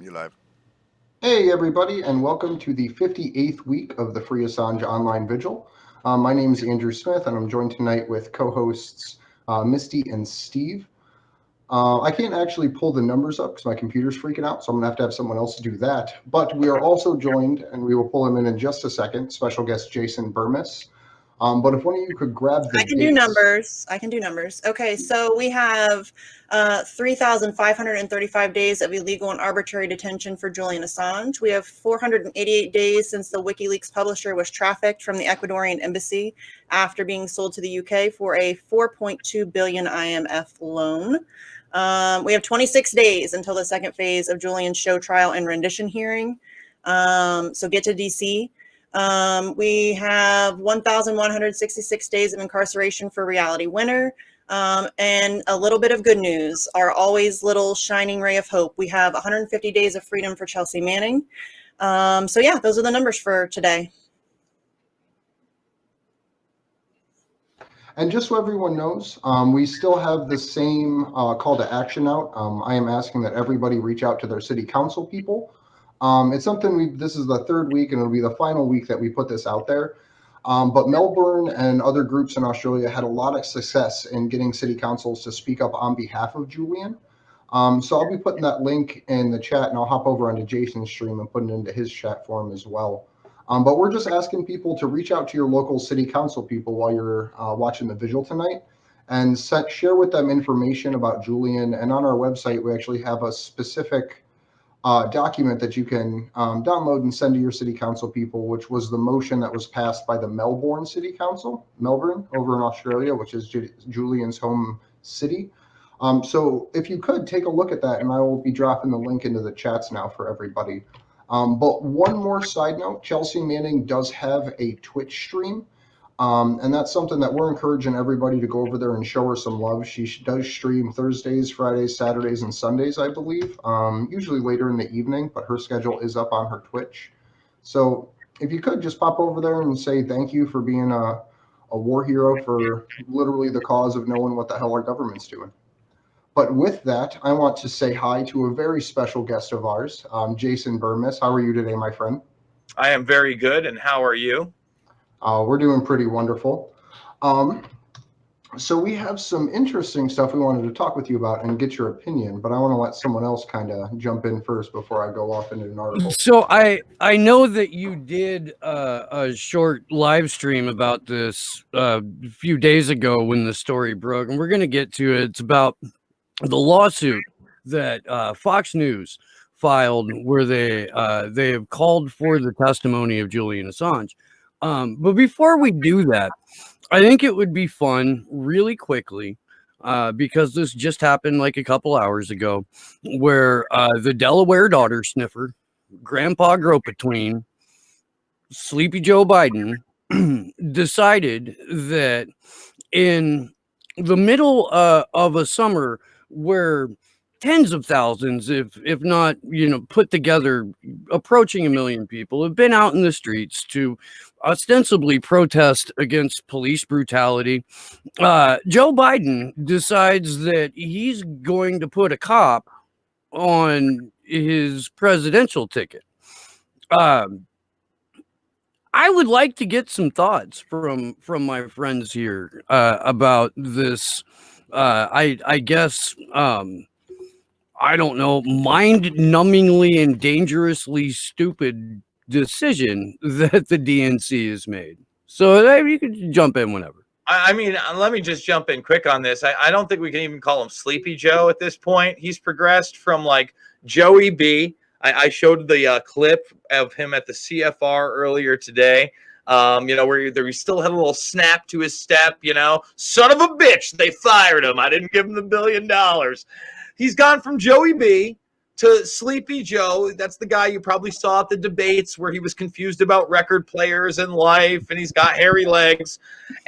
You live. Hey, everybody, and welcome to the 58th week of the Free Assange Online Vigil. My name is Andrew Smith, and I'm joined tonight with co-hosts Misty and Steve. I can't actually pull the numbers up because my computer's freaking out, so I'm going to have someone else do that. But we are also joined, and we will pull him in just a second, special guest Jason Bermas. But if one of you could grab the I can do dates. numbers. Okay, so we have 3,535 days of illegal and arbitrary detention for Julian Assange. We have 488 days since the WikiLeaks publisher was trafficked from the Ecuadorian embassy after being sold to the UK for a 4.2 billion IMF loan. We have 26 days until the second phase of Julian's show trial and rendition hearing. So get to DC. We have 1,166 days of incarceration for Reality Winner. And a little bit of good news, our always little shining ray of hope. We have 150 days of freedom for Chelsea Manning. So yeah, those are the numbers for today. And just so everyone knows, we still have the same call to action out. I am asking that everybody reach out to their city council people. It's something this is the third week, and it'll be the final week that we put this out there. But Melbourne and other groups in Australia had a lot of success in getting city councils to speak up on behalf of Julian. So I'll be putting that link in the chat, and I'll hop over onto Jason's stream and put it into his chat for him as well. But we're just asking people to reach out to your local city council people while you're watching the vigil tonight and share with them information about Julian. And on our website, we actually have a specific document that you can download and send to your city council people, which was the motion that was passed by the Melbourne City Council, Melbourne over in Australia, which is Julian's home city. So if you could take a look at that, and I will be dropping the link into the chats now for everybody. But one more side note, Chelsea Manning does have a Twitch stream. And that's something that we're encouraging everybody to go over there and show her some love. She does stream Thursdays, Fridays, Saturdays, and Sundays, I believe, usually later in the evening, but her schedule is up on her Twitch. So if you could just pop over there and say thank you for being a war hero for literally the cause of knowing what the hell our government's doing. But with that, I want to say hi to a very special guest of ours, Jason Bermas. How are you today, my friend? I am very good, and how are you? We're doing pretty wonderful. So we have some interesting stuff we wanted to talk with you about and get your opinion, but I want to let someone else kind of jump in first before I go off into an article. So I know that you did a short live stream about this a few days ago when the story broke, and we're going to get to it. It's about the lawsuit that Fox News filed where they have called for the testimony of Julian Assange. But before we do that, I think it would be fun really quickly, because this just happened like a couple hours ago, where the Delaware daughter sniffer, Grandpa Grow-Between, Sleepy Joe Biden, decided that in the middle of a summer where tens of thousands, if not, put together, approaching 1 million people have been out in the streets to ostensibly protest against police brutality. Joe Biden decides that he's going to put a cop on his presidential ticket. I would like to get some thoughts from my friends here about this. I guess I don't know, mind-numbingly and dangerously stupid decision that the DNC has made. So you could jump in whenever. I mean, let me just jump in quick on this. I don't think we can even call him Sleepy Joe at this point. He's progressed from like Joey B. I showed the clip of him at the CFR earlier today. Where he still had a little snap to his step, son of a bitch, they fired him. I didn't give him the $1 billion. He's gone from Joey B to Sleepy Joe. That's the guy you probably saw at the debates where he was confused about record players in life, and he's got hairy legs.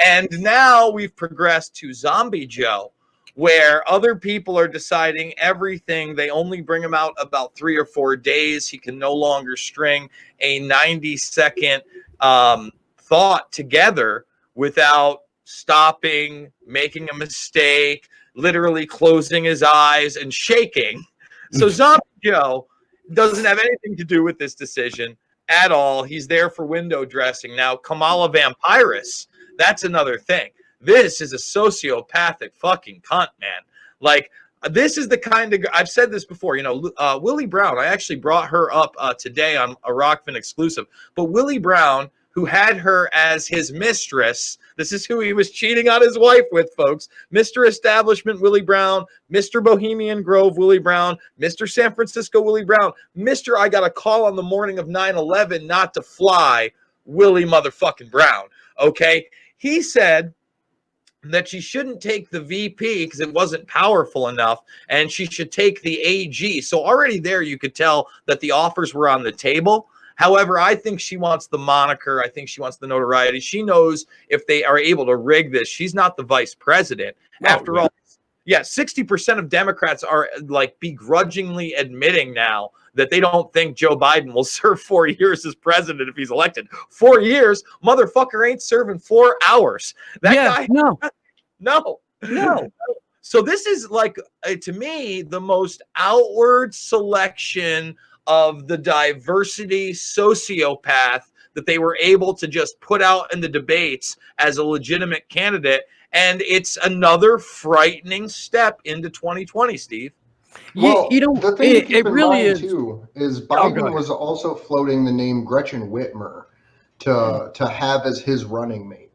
And now we've progressed to Zombie Joe, where other people are deciding everything. They only bring him out about 3 or 4 days. He can no longer string a 90-second thought together without stopping, making a mistake, literally closing his eyes and shaking. So Zombie Joe doesn't have anything to do with this decision at all. He's there for window dressing. Now, Kamala Vampiris, that's another thing. This is a sociopathic fucking cunt, man. Like, this is the kind of, I've said this before, Willie Brown, I actually brought her up today on a Rockfin exclusive, but Willie Brown, who had her as his mistress, this is who he was cheating on his wife with, folks. Mr. Establishment Willie Brown, Mr. Bohemian Grove Willie Brown, Mr. San Francisco Willie Brown, Mr. I got a call on the morning of 9/11 not to fly Willie motherfucking Brown, okay? He said that she shouldn't take the VP because it wasn't powerful enough, and she should take the AG. So already there you could tell that the offers were on the table. However, I think she wants the moniker. I think she wants the notoriety. She knows if they are able to rig this, she's not the vice president. After all, 60% of Democrats are like begrudgingly admitting now that they don't think Joe Biden will serve 4 years as president if he's elected. 4 years, motherfucker ain't serving 4 hours. That guy, no. So this is like, to me, the most outward selection of the diversity sociopath that they were able to just put out in the debates as a legitimate candidate. And it's another frightening step into 2020, Steve. Well, the thing to keep it in really mind too is Biden was also floating the name Gretchen Whitmer to have as his running mate.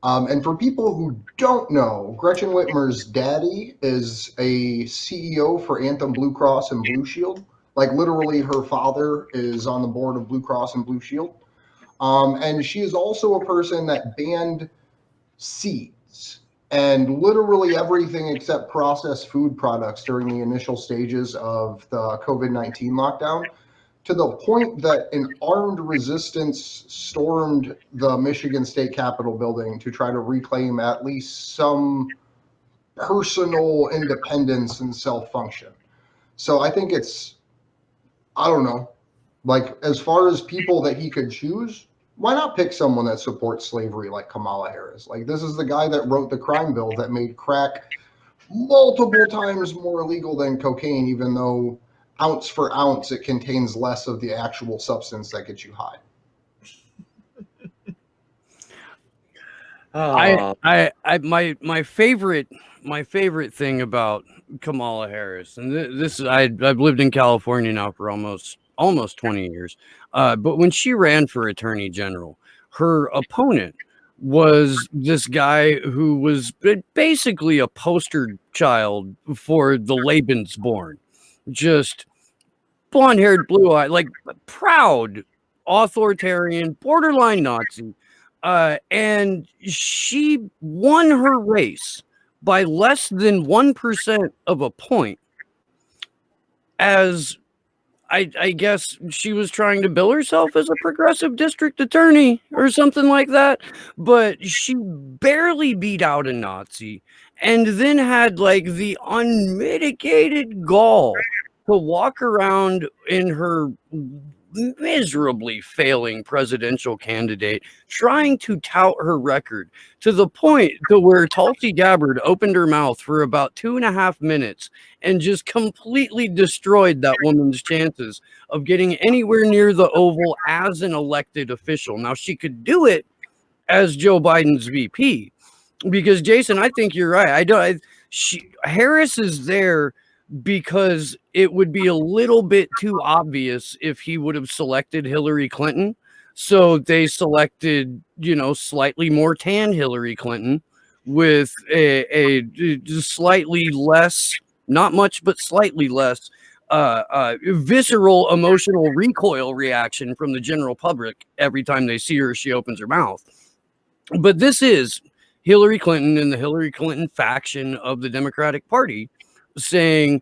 And for people who don't know, Gretchen Whitmer's daddy is a CEO for Anthem Blue Cross and Blue Shield. Like literally her father is on the board of Blue Cross and Blue Shield. And she is also a person that banned seeds and literally everything except processed food products during the initial stages of the COVID-19 lockdown, to the point that an armed resistance stormed the Michigan State Capitol building to try to reclaim at least some personal independence and self-function. So I think I don't know, like as far as people that he could choose, why not pick someone that supports slavery like Kamala Harris? Like this is the guy that wrote the crime bill that made crack multiple times more illegal than cocaine, even though ounce for ounce it contains less of the actual substance that gets you high. My favorite thing about Kamala Harris, and this I've lived in California now for almost 20 years, but when she ran for attorney general, her opponent was this guy who was basically a poster child for the Lebensborn, just blonde-haired, blue-eyed, like proud, authoritarian, borderline Nazi. And she won her race by less than 1% of a point, as I guess she was trying to bill herself as a progressive district attorney or something like that. But she barely beat out a Nazi and then had like the unmitigated gall to walk around in her miserably failing presidential candidate, trying to tout her record to the point to where Tulsi Gabbard opened her mouth for about 2.5 minutes and just completely destroyed that woman's chances of getting anywhere near the Oval as an elected official. Now, she could do it as Joe Biden's VP, because Jason, I think you're right. Harris is there because it would be a little bit too obvious if he would have selected Hillary Clinton. So they selected, slightly more tan Hillary Clinton with a slightly less, not much, but slightly less visceral emotional recoil reaction from the general public every time they see her, she opens her mouth. But this is Hillary Clinton and the Hillary Clinton faction of the Democratic Party saying,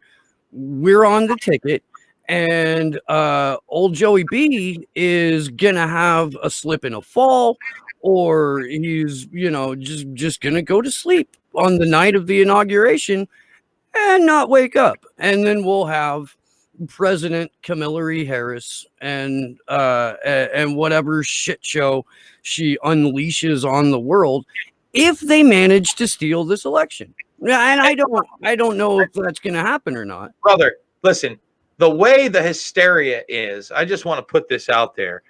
we're on the ticket, and old Joey B is gonna have a slip and a fall, or he's just gonna go to sleep on the night of the inauguration and not wake up, and then we'll have President Kamala Harris and whatever shit show she unleashes on the world if they manage to steal this election. And I don't know if that's going to happen or not. Brother, listen, the way the hysteria is, I just want to put this out there.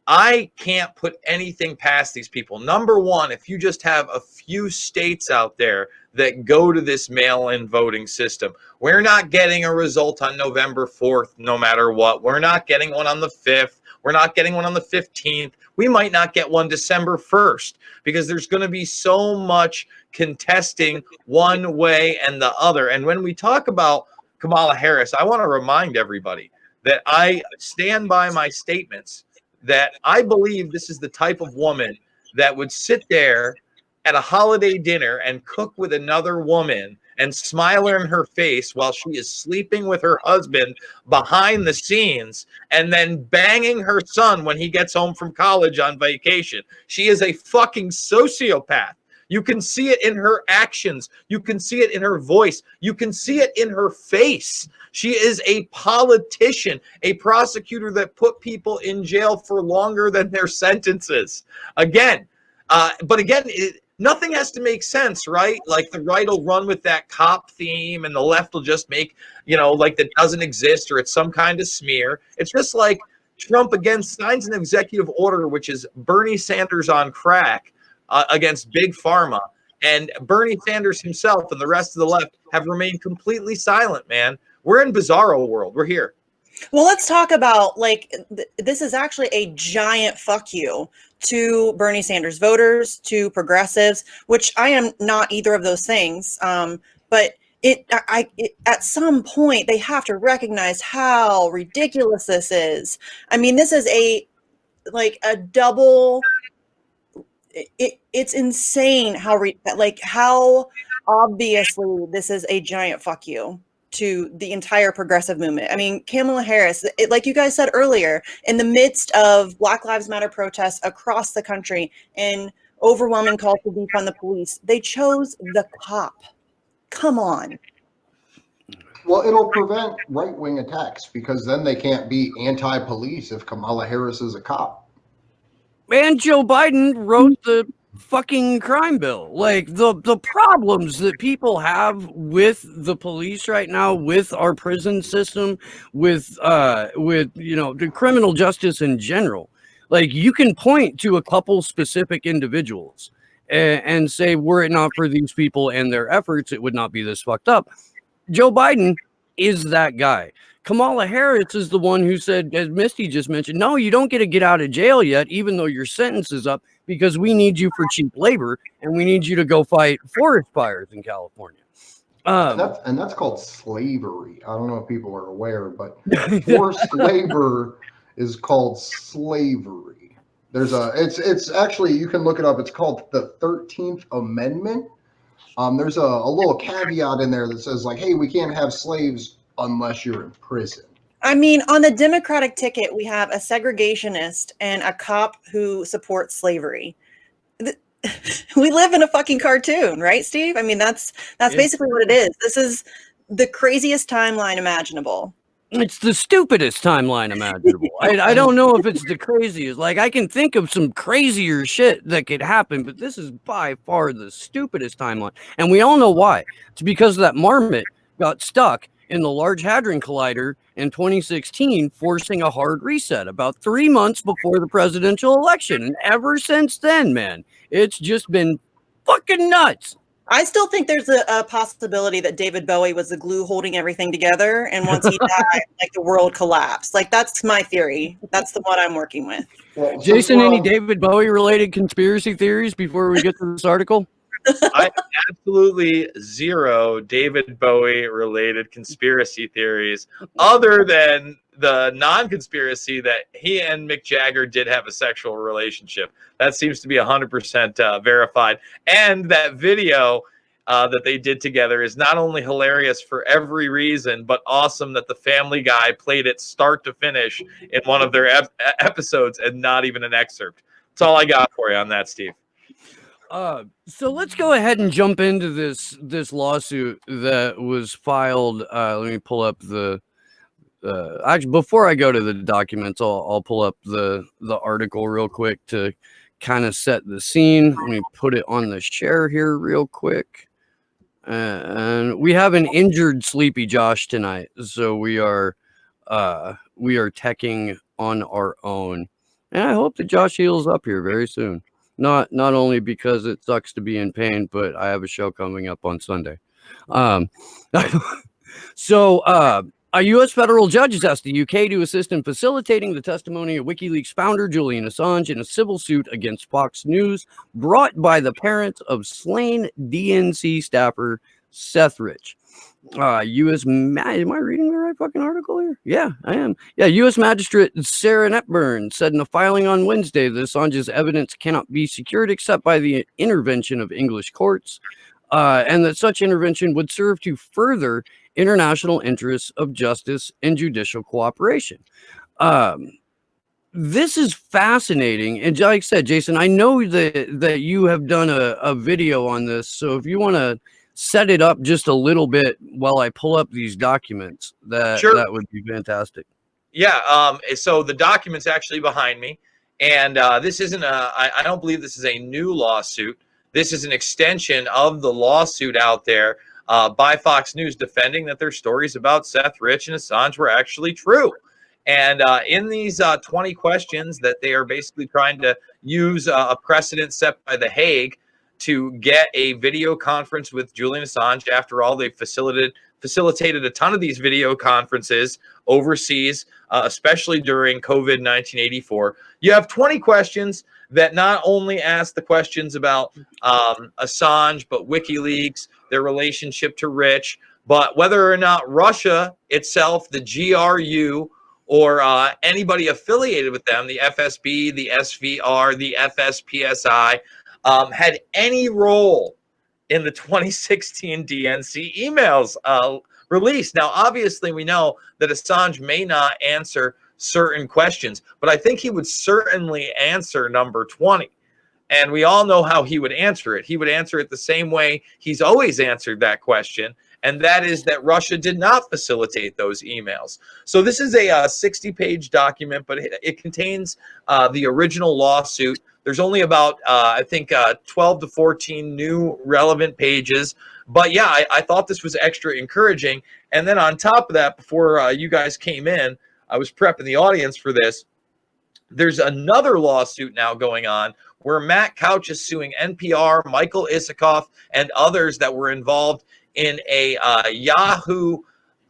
I can't put anything past these people. Number one, if you just have a few states out there that go to this mail-in voting system, we're not getting a result on November 4th, no matter what. We're not getting one on the 5th. We're not getting one on the 15th. We might not get one December 1st because there's going to be so much contesting one way and the other. And when we talk about Kamala Harris, I want to remind everybody that I stand by my statements that I believe this is the type of woman that would sit there at a holiday dinner and cook with another woman and smile in her face while she is sleeping with her husband behind the scenes and then banging her son when he gets home from college on vacation. She is a fucking sociopath. You can see it in her actions. You can see it in her voice. You can see it in her face. She is a politician, a prosecutor that put people in jail for longer than their sentences. Again, nothing has to make sense, right? Like the right will run with that cop theme and the left will just make, like that doesn't exist or it's some kind of smear. It's just like Trump again signs an executive order, which is Bernie Sanders on crack against Big Pharma. And Bernie Sanders himself and the rest of the left have remained completely silent, man. We're in bizarro world. We're here. Well, let's talk about this is actually a giant fuck you to Bernie Sanders voters, to progressives, which I am not either of those things. But at some point they have to recognize how ridiculous this is. I mean, this is a double. It's insane how obviously this is a giant fuck you to the entire progressive movement. I mean, Kamala Harris, like you guys said earlier, in the midst of Black Lives Matter protests across the country and overwhelming calls to defund the police, they chose the cop. Come on. Well, it'll prevent right-wing attacks because then they can't be anti-police if Kamala Harris is a cop. And Joe Biden wrote the fucking crime bill. Like the problems that people have with the police right now, with our prison system, with the criminal justice in general. Like you can point to a couple specific individuals and say, were it not for these people and their efforts, it would not be this fucked up. Joe Biden is that guy. Kamala Harris is the one who said, as Misty just mentioned, no, you don't get out of jail yet, even though your sentence is up, because we need you for cheap labor and we need you to go fight forest fires in California. And that's called slavery. I don't know if people are aware, but forced labor is called slavery. It's actually, you can look it up. It's called the 13th Amendment. There's a little caveat in there that says like, hey, we can't have slaves unless you're in prison. I mean, on the Democratic ticket, we have a segregationist and a cop who supports slavery. We live in a fucking cartoon, right, Steve? I mean, that's basically what it is. This is the craziest timeline imaginable. It's the stupidest timeline imaginable. I don't know if it's the craziest. Like, I can think of some crazier shit that could happen, but this is by far the stupidest timeline. And we all know why. It's because that marmot got stuck in the Large Hadron Collider in 2016, forcing a hard reset about 3 months before the presidential election. And ever since then, man, it's just been fucking nuts. I still think there's a possibility that David Bowie was the glue holding everything together. And once he died, the world collapsed. That's my theory. That's the one I'm working with. Well, Jason, any David Bowie related conspiracy theories before we get to this article? I absolutely zero David Bowie related conspiracy theories other than the non-conspiracy that he and Mick Jagger did have a sexual relationship. That seems to be 100% verified. And that video that they did together is not only hilarious for every reason, but awesome that the Family Guy played it start to finish in one of their episodes and not even an excerpt. That's all I got for you on that, Steve. So let's go ahead and jump into this lawsuit that was filed. Let me pull up the actually before I go to the documents, I'll pull up the article real quick to kind of set the scene. Let me put it on the share here real quick. And we have an injured Sleepy Josh tonight, so we are we are teching on our own. And I hope that Josh heals up here very soon. Not only because it sucks to be in pain, but I have a show coming up on Sunday. So a U.S. federal judge has asked the U.K. to assist in facilitating the testimony of WikiLeaks founder Julian Assange in a civil suit against Fox News brought by the parents of slain DNC staffer Seth Rich. Am I reading the right fucking article here? Yeah, I am. Yeah, U.S. Magistrate Sarah Netburn said in a filing on Wednesday that Assange's evidence cannot be secured except by the intervention of English courts, and that such intervention would serve to further international interests of justice and judicial cooperation. This is fascinating. And like I said, Jason, I know that you have done a video on this. So if you want to set it up just a little bit while I pull up these documents, that would be fantastic. Yeah. So the document's actually behind me. And this isn't I don't believe this is a new lawsuit. This is an extension of the lawsuit out there by Fox News defending that their stories about Seth Rich and Assange were actually true. And in these 20 questions that they are basically trying to use a precedent set by The Hague to get a video conference with Julian Assange. After all, they facilitated a ton of these video conferences overseas, especially during COVID 1984. You have 20 questions that not only ask the questions about Assange, but WikiLeaks, their relationship to Rich, but whether or not Russia itself, the GRU, or anybody affiliated with them, the FSB, the SVR, the FSPSI, had any role in the 2016 DNC emails released. Now, obviously, we know that Assange may not answer certain questions, but I think he would certainly answer number 20. And we all know how he would answer it. He would answer it the same way he's always answered that question, and that is that Russia did not facilitate those emails. So this is a 60-page document, but it contains the original lawsuit. There's only about, I think, 12 to 14 new relevant pages. But yeah, I thought this was extra encouraging. And then on top of that, before you guys came in, I was prepping the audience for this. There's another lawsuit now going on where Matt Couch is suing NPR, Michael Isikoff, and others that were involved in a Yahoo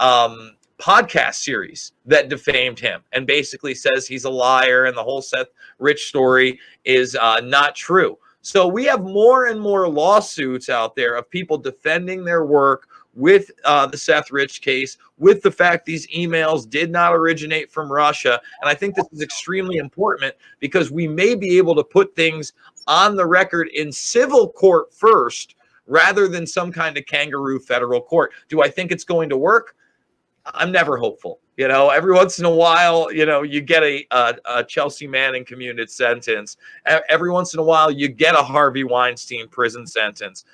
podcast series that defamed him and basically says he's a liar and the whole Seth Rich story is not true. So we have more and more lawsuits out there of people defending their work with the Seth Rich case, with the fact these emails did not originate from Russia. And I think this is extremely important because we may be able to put things on the record in civil court first rather than some kind of kangaroo federal court. Do I think it's going to work? I'm never hopeful. You know, every once in a while, you know, you get a Chelsea Manning commuted sentence. Every once in a while, you get a Harvey Weinstein prison sentence.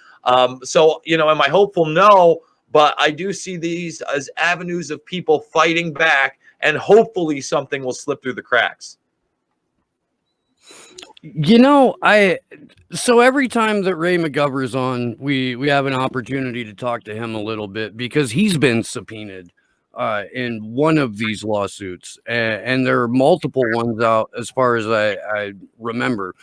So, you know, am I hopeful? No, but I do see these as avenues of people fighting back, and hopefully something will slip through the cracks. You know, so every time that Ray McGovern's on, we have an opportunity to talk to him a little bit because he's been subpoenaed in one of these lawsuits, and there are multiple ones out as far as I remember.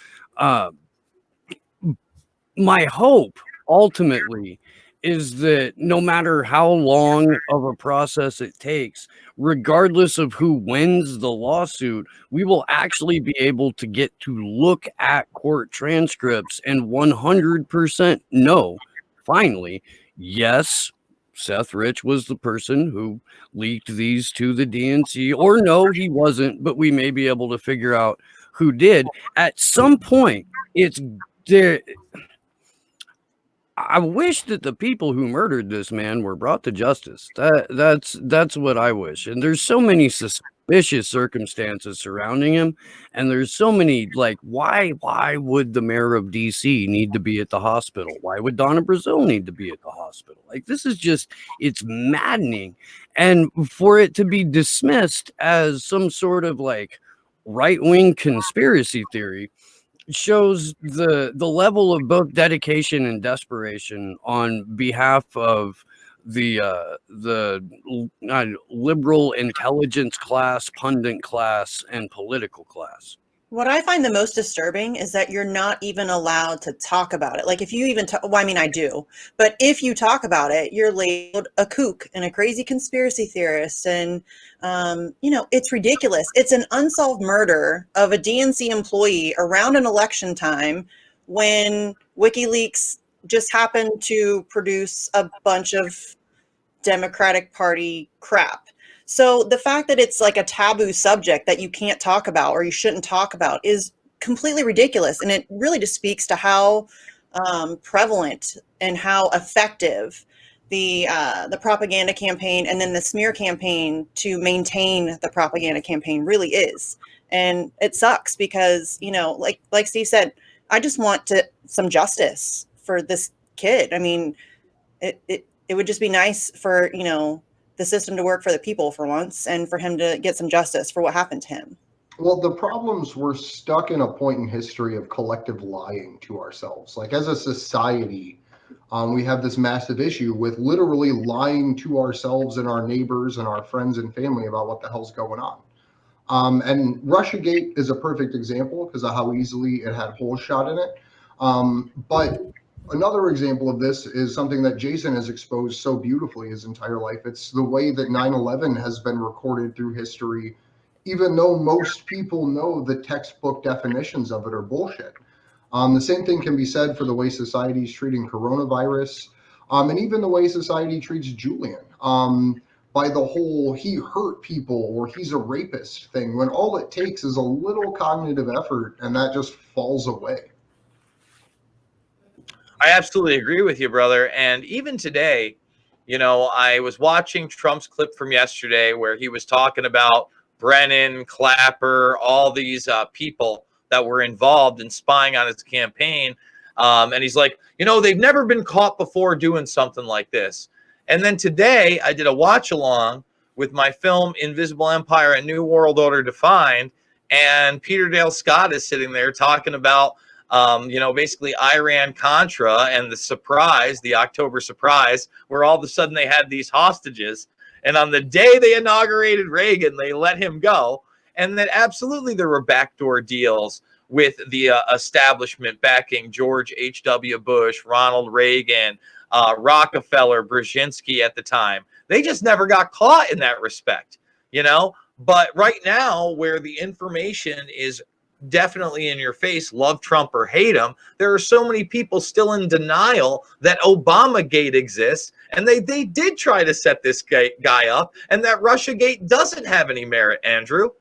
My hope ultimately is that no matter how long of a process it takes, regardless of who wins the lawsuit, we will actually be able to get to look at court transcripts and 100% know, finally, yes, Seth Rich was the person who leaked these to the DNC, or no, he wasn't, but we may be able to figure out who did. At some point, it's there. I wish that the people who murdered this man were brought to justice. That's what I wish. And there's so many suspicious circumstances surrounding him, and there's so many, like, why would the mayor of DC need to be at the hospital? Why would Donna Brazil need to be at the hospital? Like, this is just, it's maddening. And for it to be dismissed as some sort of like right-wing conspiracy theory shows the level of both dedication and desperation on behalf of liberal intelligence class, pundit class, and political class. What I find the most disturbing is that you're not even allowed to talk about it. Like if you even well, I mean, I do, but if you talk about it, you're labeled a kook and a crazy conspiracy theorist. And, it's ridiculous. It's an unsolved murder of a DNC employee around an election time when WikiLeaks just happened to produce a bunch of Democratic Party crap. So the fact that it's like a taboo subject that you can't talk about or you shouldn't talk about is completely ridiculous. And it really just speaks to how prevalent and how effective the propaganda campaign and then the smear campaign to maintain the propaganda campaign really is. And it sucks because, like Steve said, I just want some justice for this kid. I mean, it would just be nice for, the system to work for the people for once and for him to get some justice for what happened to him. Well, the problems we're stuck in a point in history of collective lying to ourselves. Like as a society, we have this massive issue with literally lying to ourselves and our neighbors and our friends and family about what the hell's going on. And Russiagate is a perfect example because of how easily it had holes shot in it. But another example of this is something that Jason has exposed so beautifully his entire life. It's the way that 9/11 has been recorded through history, even though most people know the textbook definitions of it are bullshit. The same thing can be said for the way society is treating coronavirus, and even the way society treats Julian. By the whole he hurt people or he's a rapist thing, when all it takes is a little cognitive effort and that just falls away. I absolutely agree with you, brother. And even today, I was watching Trump's clip from yesterday where he was talking about Brennan, Clapper, all these people that were involved in spying on his campaign. And he's like, they've never been caught before doing something like this. And then today I did a watch along with my film Invisible Empire and New World Order Defined. And Peter Dale Scott is sitting there talking about basically Iran-Contra and the October surprise, where all of a sudden they had these hostages. And on the day they inaugurated Reagan, they let him go. And that absolutely there were backdoor deals with the establishment backing George H.W. Bush, Ronald Reagan, Rockefeller, Brzezinski at the time. They just never got caught in that respect, But right now, where the information is definitely in your face, love Trump or hate him, there are so many people still in denial that Obamagate exists, and they did try to set this guy up, and that Russiagate doesn't have any merit, Andrew.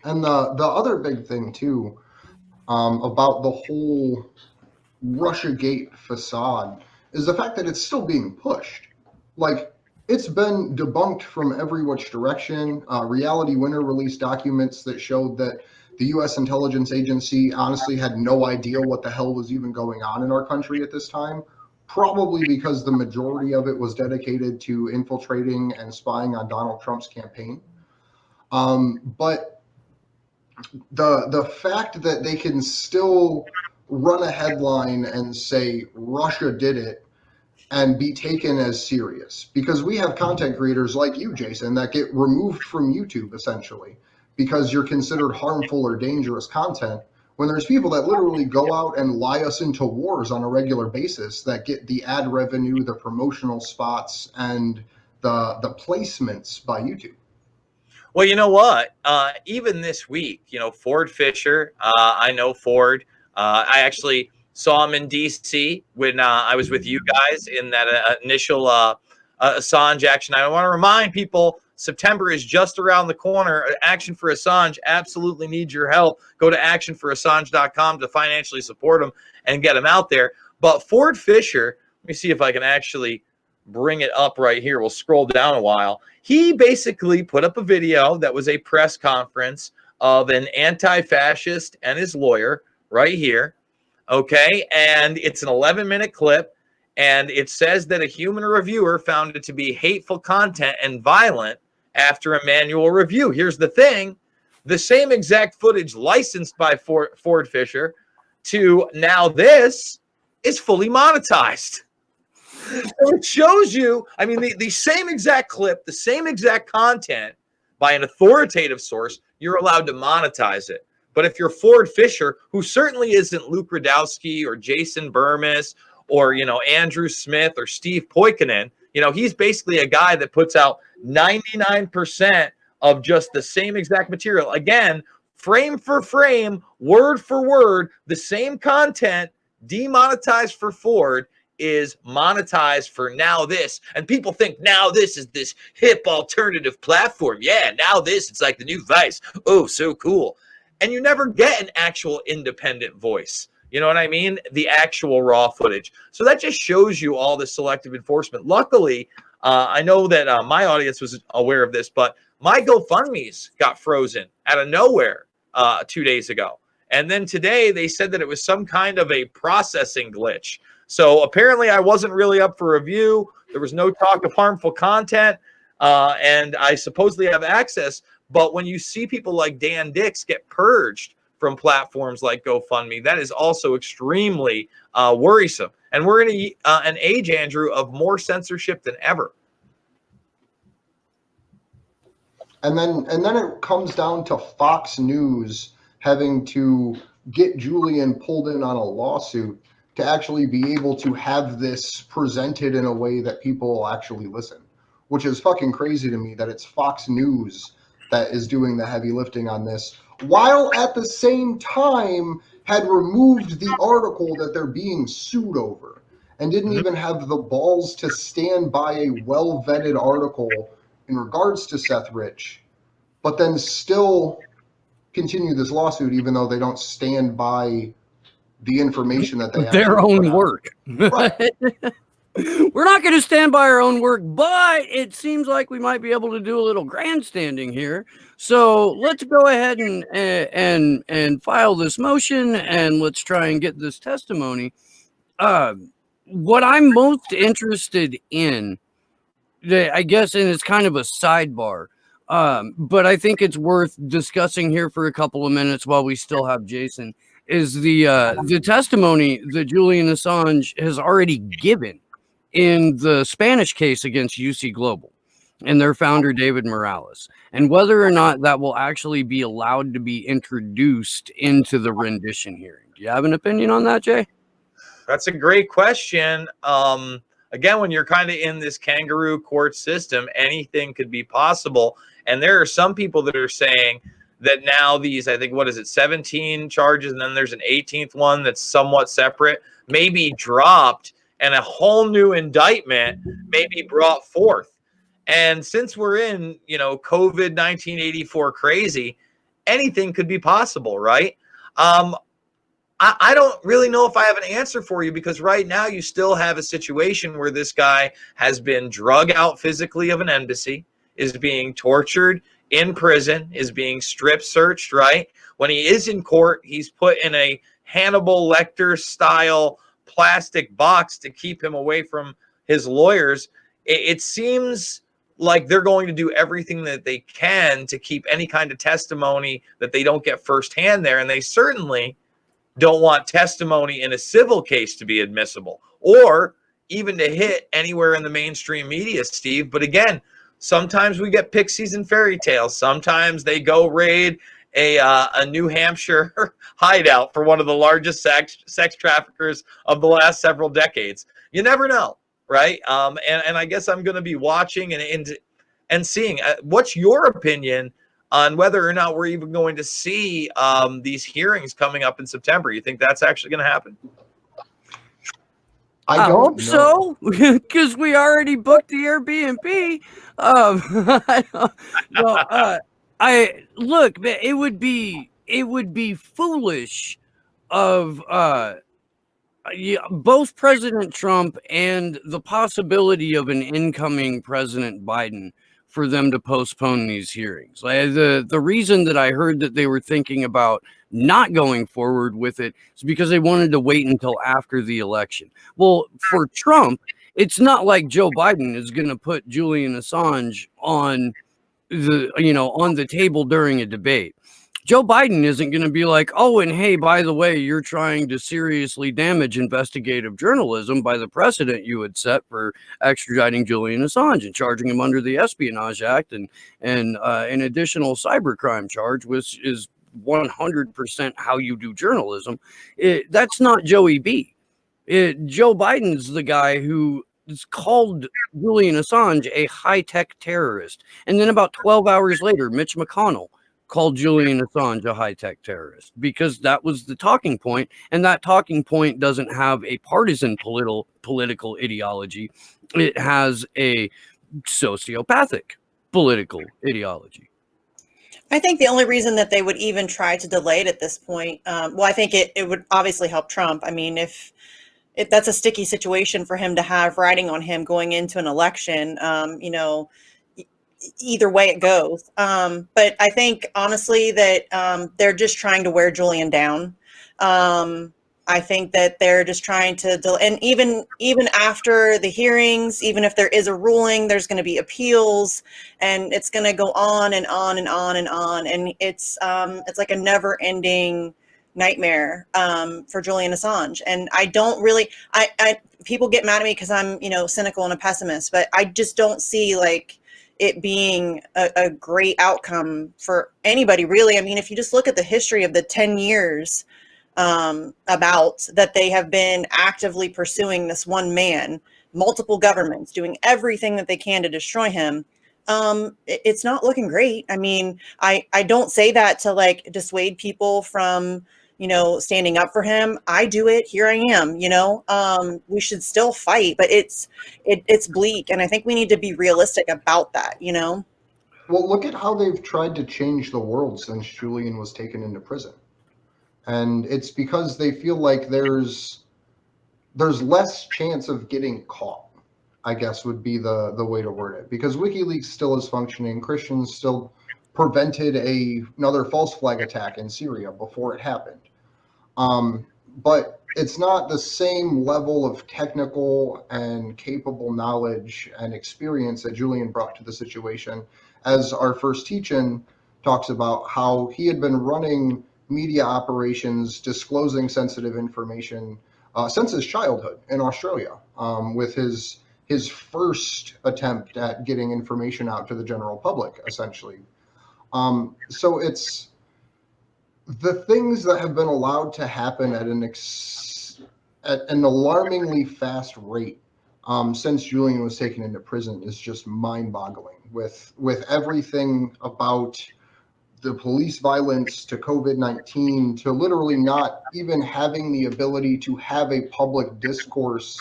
And the other big thing too, about the whole Russiagate facade is the fact that it's still being pushed. Like, it's been debunked from every which direction. Reality Winner released documents that showed that the U.S. intelligence agency honestly had no idea what the hell was even going on in our country at this time, probably because the majority of it was dedicated to infiltrating and spying on Donald Trump's campaign. But the fact that they can still run a headline and say Russia did it and be taken as serious, because we have content creators like you, Jason, that get removed from YouTube essentially because you're considered harmful or dangerous content, when there's people that literally go out and lie us into wars on a regular basis that get the ad revenue, the promotional spots, and the placements by YouTube. Well, you know what? Even this week, Ford Fisher, I know Ford. I actually saw him in D.C. when I was with you guys in that initial Assange action. I want to remind people, September is just around the corner. Action for Assange absolutely needs your help. Go to actionforassange.com to financially support him and get him out there. But Ford Fisher, let me see if I can actually bring it up right here. We'll scroll down a while. He basically put up a video that was a press conference of an anti-fascist and his lawyer right here. Okay, and it's an 11-minute clip, and it says that a human reviewer found it to be hateful content and violent after a manual review. Here's the thing. The same exact footage licensed by Ford Fisher to now this is fully monetized. So it shows you, I mean, the same exact clip, the same exact content by an authoritative source, you're allowed to monetize it. But if you're Ford Fisher, who certainly isn't Luke Radowski or Jason Bermas or, Andrew Smith or Steve Poikonen, he's basically a guy that puts out 99% of just the same exact material. Again, frame for frame, word for word, the same content, demonetized for Ford, is monetized for Now This. And people think Now This is this hip alternative platform. Yeah, Now This, it's like the new Vice. Oh, so cool. And you never get an actual independent voice. You know what I mean? The actual raw footage. So that just shows you all the selective enforcement. Luckily, I know that my audience was aware of this, but my GoFundMe's got frozen out of nowhere 2 days ago. And then today they said that it was some kind of a processing glitch. So apparently I wasn't really up for review. There was no talk of harmful content. And I supposedly have access. But when you see people like Dan Dix get purged from platforms like GoFundMe, that is also extremely worrisome. And we're in an age, Andrew, of more censorship than ever. And then it comes down to Fox News having to get Julian pulled in on a lawsuit to actually be able to have this presented in a way that people will actually listen, which is fucking crazy to me that it's Fox News that is doing the heavy lifting on this, while at the same time had removed the article that they're being sued over and didn't even have the balls to stand by a well-vetted article in regards to Seth Rich, but then still continue this lawsuit even though they don't stand by the information that they have. Their own work. Right. We're not going to stand by our own work, but it seems like we might be able to do a little grandstanding here. So let's go ahead and file this motion, and let's try and get this testimony. What I'm most interested in, I guess, and it's kind of a sidebar, but I think it's worth discussing here for a couple of minutes while we still have Jason, is the testimony that Julian Assange has already given in the Spanish case against UC Global and their founder, David Morales, and whether or not that will actually be allowed to be introduced into the rendition hearing. Do you have an opinion on that, Jay? That's a great question. Again, when you're kind of in this kangaroo court system, anything could be possible. And there are some people that are saying that now these, I think, 17 charges, and then there's an 18th one that's somewhat separate, may be dropped, and a whole new indictment may be brought forth. And since we're in, COVID 1984 crazy, anything could be possible, right? I don't really know if I have an answer for you, because right now you still have a situation where this guy has been drug out physically of an embassy, is being tortured in prison, is being strip searched, right? When he is in court, he's put in a Hannibal Lecter style plastic box to keep him away from his lawyers. It seems like they're going to do everything that they can to keep any kind of testimony that they don't get firsthand there. And they certainly don't want testimony in a civil case to be admissible or even to hit anywhere in the mainstream media, Steve. But again, sometimes we get pixies and fairy tales. Sometimes they go raid a New Hampshire hideout for one of the largest sex traffickers of the last several decades. You never know, right? And I guess I'm going to be watching and seeing. What's your opinion on whether or not we're even going to see these hearings coming up in September? You think that's actually going to happen? I hope so, because we already booked the Airbnb. Look, man, it would be foolish of both President Trump and the possibility of an incoming President Biden for them to postpone these hearings. The reason that I heard that they were thinking about not going forward with it is because they wanted to wait until after the election. Well, for Trump, it's not like Joe Biden is going to put Julian Assange on the table during a debate. Joe Biden isn't going to be like, oh, and hey, by the way, you're trying to seriously damage investigative journalism by the precedent you had set for extraditing Julian Assange and charging him under the Espionage Act and an additional cybercrime charge, which is 100% how you do journalism. That's not Joey B. Joe Biden's the guy who is called Julian Assange a high-tech terrorist. And then about 12 hours later, Mitch McConnell called Julian Assange a high-tech terrorist because that was the talking point. And that talking point doesn't have a partisan political ideology. It has a sociopathic political ideology. I think the only reason that they would even try to delay it at this point, I think it would obviously help Trump. I mean, if that's a sticky situation for him to have riding on him going into an election, either way it goes. But I think honestly that they're just trying to wear Julian down. I think that they're just trying to, and even after the hearings, even if there is a ruling, there's going to be appeals, and it's going to go on and on and on and on, and it's like a never-ending nightmare for Julian Assange. And I don't really, I people get mad at me because I'm cynical and a pessimist, but I just don't see like it being a great outcome for anybody really. I mean, if you just look at the history of the 10 years about that they have been actively pursuing this one man, multiple governments doing everything that they can to destroy him, it's not looking great. I mean, I don't say that to like dissuade people from standing up for him. I do it. Here I am. We should still fight, but it's bleak, and I think we need to be realistic about that. Well, look at how they've tried to change the world since Julian was taken into prison. And it's because they feel like there's less chance of getting caught, I guess would be the way to word it. Because WikiLeaks still is functioning. Christians still prevented another false flag attack in Syria before it happened. But it's not the same level of technical and capable knowledge and experience that Julian brought to the situation, as our first teach-in talks about how he had been running media operations disclosing sensitive information since his childhood in Australia, with his first attempt at getting information out to the general public, essentially. So it's the things that have been allowed to happen at an alarmingly fast rate since Julian was taken into prison is just mind-boggling, with everything about the police violence to COVID-19 to literally not even having the ability to have a public discourse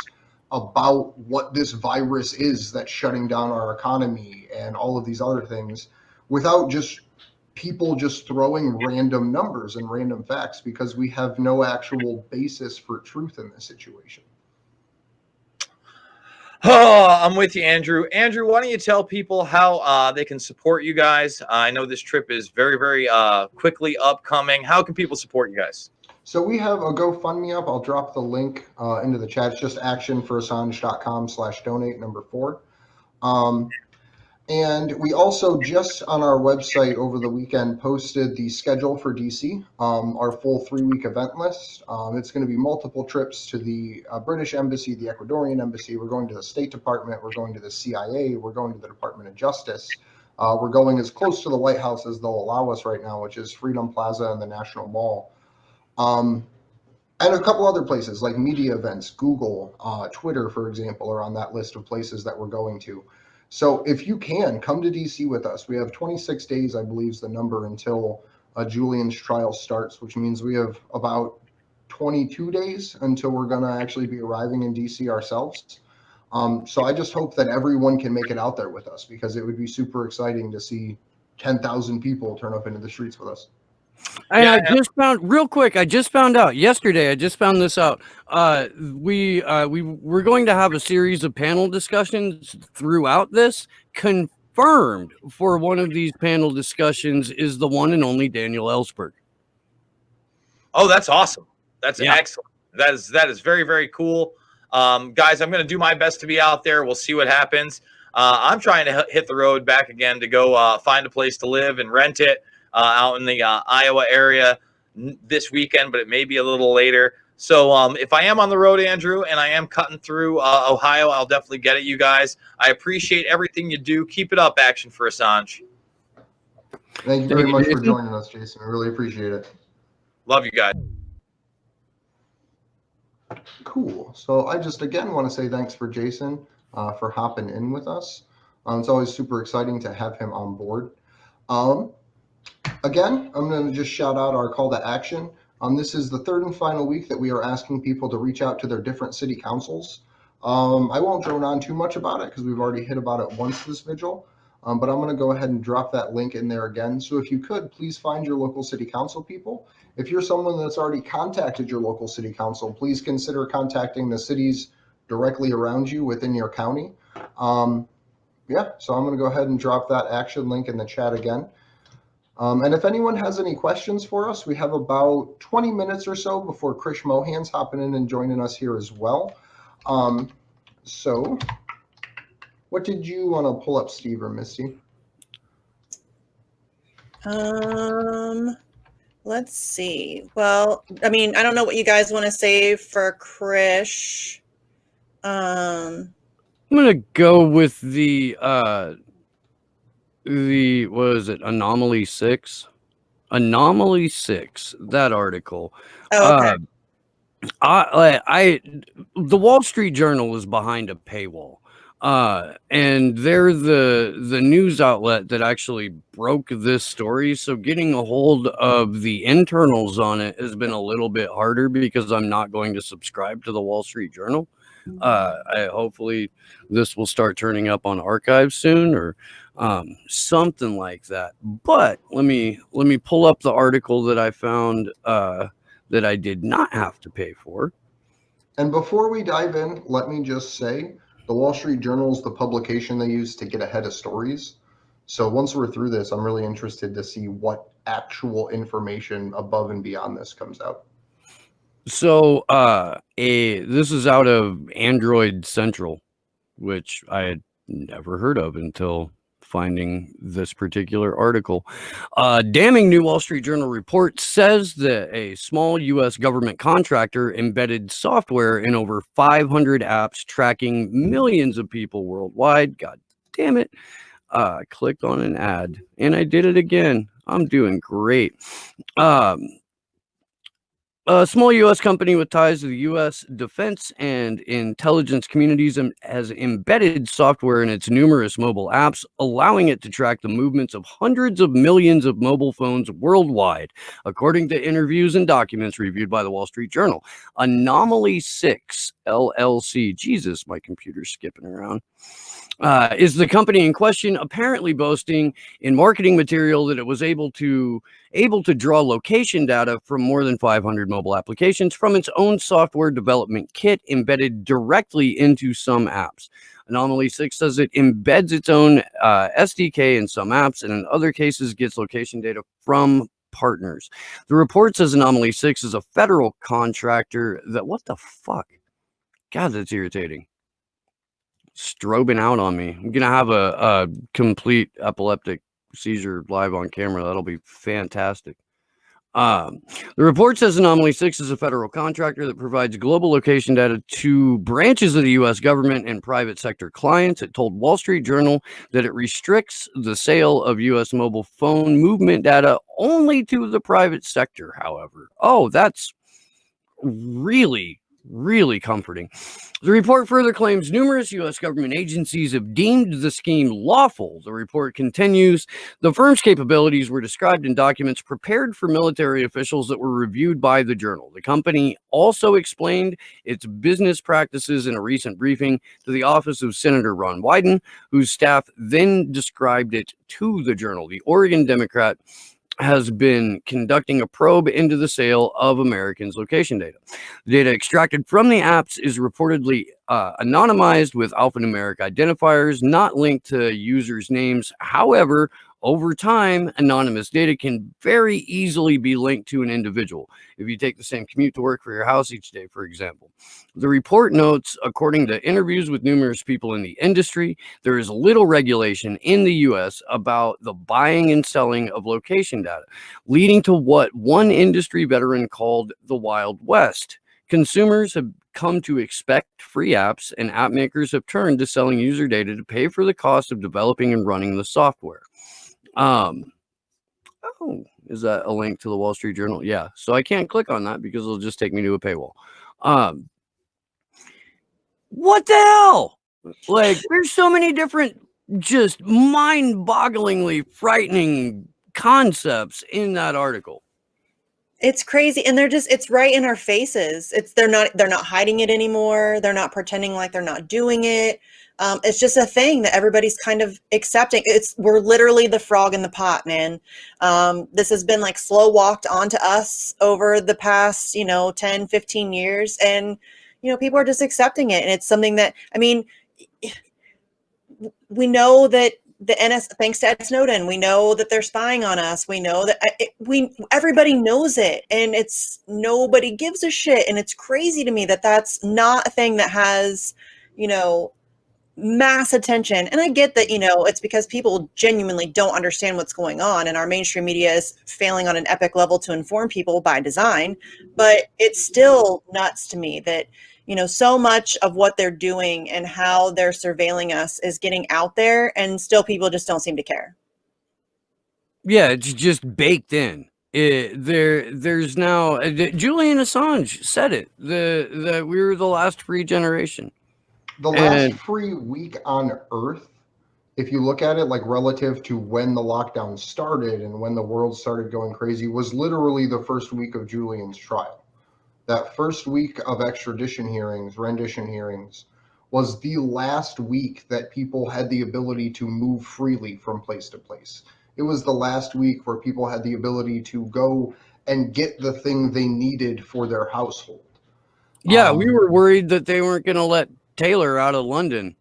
about what this virus is that's shutting down our economy and all of these other things, without just people just throwing random numbers and random facts, because we have no actual basis for truth in this situation. Oh, I'm with you, Andrew. Andrew, why don't you tell people how they can support you guys? I know this trip is very, very quickly upcoming. How can people support you guys? So we have a GoFundMe up. I'll drop the link into the chat. It's just actionforassange.com/donate 4. And we also just on our website over the weekend posted the schedule for DC, our full 3-week event list. It's going to be multiple trips to the British Embassy, the Ecuadorian Embassy. We're going to the State Department. We're going to the CIA. We're going to the Department of Justice. We're going as close to the White House as they'll allow us right now, which is Freedom Plaza and the National Mall. And a couple other places like media events, Google, Twitter, for example, are on that list of places that we're going to. So if you can, come to DC with us. We have 26 days, I believe is the number, until Julian's trial starts, which means we have about 22 days until we're going to actually be arriving in DC ourselves. So I just hope that everyone can make it out there with us, because it would be super exciting to see 10,000 people turn up into the streets with us. And I just found real quick. I just found out yesterday. I just found this out. We're going to have a series of panel discussions throughout this. Confirmed for one of these panel discussions is the one and only Daniel Ellsberg. Oh, that's awesome. That's excellent. That is very, very cool. Guys, I'm going to do my best to be out there. We'll see what happens. I'm trying to hit the road back again to go find a place to live and rent it. out in the Iowa area this weekend, but it may be a little later. So if I am on the road, Andrew, and I am cutting through Ohio, I'll definitely get at you guys. I appreciate everything you do. Keep it up, Action for Assange. Thank you very much for joining us, Jason. I really appreciate it. Love you guys. Cool. So I just again want to say thanks for Jason for hopping in with us. It's always super exciting to have him on board. Again, I'm going to just shout out our call to action. This is the third and final week that we are asking people to reach out to their different city councils. I won't drone on too much about it because we've already hit about it once this vigil, but I'm going to go ahead and drop that link in there again. So if you could, please find your local city council people. If you're someone that's already contacted your local city council, please consider contacting the cities directly around you within your county. Yeah, so I'm going to go ahead and drop that action link in the chat again. And if anyone has any questions for us, we have about 20 minutes or so before Krish Mohan's hopping in and joining us here as well. So what did you want to pull up, Steve or Misty? Let's see. Well, I mean, I don't know what you guys want to say for Krish. I'm gonna go with the what is it, Anomaly 6? Anomaly 6, that article. Oh, okay. The Wall Street Journal is behind a paywall. And they're the news outlet that actually broke this story. So getting a hold of the internals on it has been a little bit harder because I'm not going to subscribe to the Wall Street Journal. Hopefully this will start turning up on archives soon or something like that. But let me pull up the article that I found that I did not have to pay for. And before we dive in, let me just say the Wall Street Journal is the publication they use to get ahead of stories. So once we're through this, I'm really interested to see what actual information above and beyond this comes out. So this is out of Android Central, which I had never heard of until finding this particular article. Damning new Wall Street Journal report says that a small U.S. government contractor embedded software in over 500 apps tracking millions of people worldwide. God damn it. I clicked on an ad and I did it again. I'm doing great. A small U.S. company with ties to the U.S. defense and intelligence communities has embedded software in its numerous mobile apps, allowing it to track the movements of hundreds of millions of mobile phones worldwide, according to interviews and documents reviewed by the Wall Street Journal. Anomaly 6, LLC, Jesus, my computer's skipping around, is the company in question, apparently boasting in marketing material that it was able to draw location data from more than 500 mobile applications from its own software development kit embedded directly into some apps. Anomaly 6 says it embeds its own SDK in some apps and in other cases gets location data from partners. The report says Anomaly 6 is a federal contractor that, what the fuck? God, that's irritating. Strobing out on me. I'm gonna have a complete epileptic seizure live on camera. That'll be fantastic. The report says Anomaly 6 is a federal contractor that provides global location data to branches of the U.S. government and private sector clients. It told Wall Street Journal that it restricts the sale of U.S. mobile phone movement data only to the private sector, however. Oh, that's really comforting. The report further claims numerous U.S. government agencies have deemed the scheme lawful. The report continues, the firm's capabilities were described in documents prepared for military officials that were reviewed by the journal. The company also explained its business practices in a recent briefing to the office of Senator Ron Wyden, whose staff then described it to the journal. The Oregon Democrat has been conducting a probe into the sale of Americans' location data. The data extracted from the apps is reportedly anonymized with alphanumeric identifiers, not linked to users' names. However, Over time, anonymous data can very easily be linked to an individual. If you take the same commute to work for your house each day, for example. The report notes, according to interviews with numerous people in the industry, there is little regulation in the US about the buying and selling of location data, leading to what one industry veteran called the Wild West. Consumers have come to expect free apps, and app makers have turned to selling user data to pay for the cost of developing and running the software. Oh, is that a link to the Wall Street Journal? Yeah. So I can't click on that because it'll just take me to a paywall. What the hell? Like, there's so many different, just mind-bogglingly frightening concepts in that article. It's crazy, and it's right in our faces. They're not hiding it anymore. They're not pretending like they're not doing it. It's just a thing that everybody's kind of accepting. We're literally the frog in the pot, man. This has been like slow walked onto us over the past, 10, 15 years. And, people are just accepting it. And it's something that, I mean, we know that thanks to Ed Snowden, we know that they're spying on us. We know that everybody knows it, and nobody gives a shit. And it's crazy to me that that's not a thing that has, mass attention. And I get that, it's because people genuinely don't understand what's going on, and our mainstream media is failing on an epic level to inform people by design. But it's still nuts to me that, so much of what they're doing and how they're surveilling us is getting out there, and still people just don't seem to care. Yeah, it's just baked in. There's now Julian Assange said it, that we were the last free generation. The last free week on Earth, if you look at it like relative to when the lockdown started and when the world started going crazy, was literally the first week of Julian's trial. That first week of extradition hearings, rendition hearings, was the last week that people had the ability to move freely from place to place. It was the last week where people had the ability to go and get the thing they needed for their household. Yeah, we were worried that they weren't going to let Taylor out of London.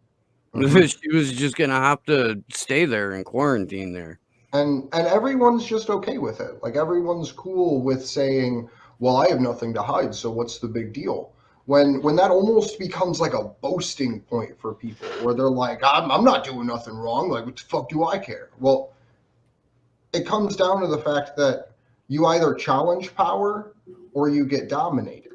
Mm-hmm. She was just going to have to stay there and quarantine there. And everyone's just okay with it. Like, everyone's cool with saying, well, I have nothing to hide, so what's the big deal? When that almost becomes like a boasting point for people, where they're like, I'm not doing nothing wrong. Like, what the fuck do I care? Well, it comes down to the fact that you either challenge power or you get dominated.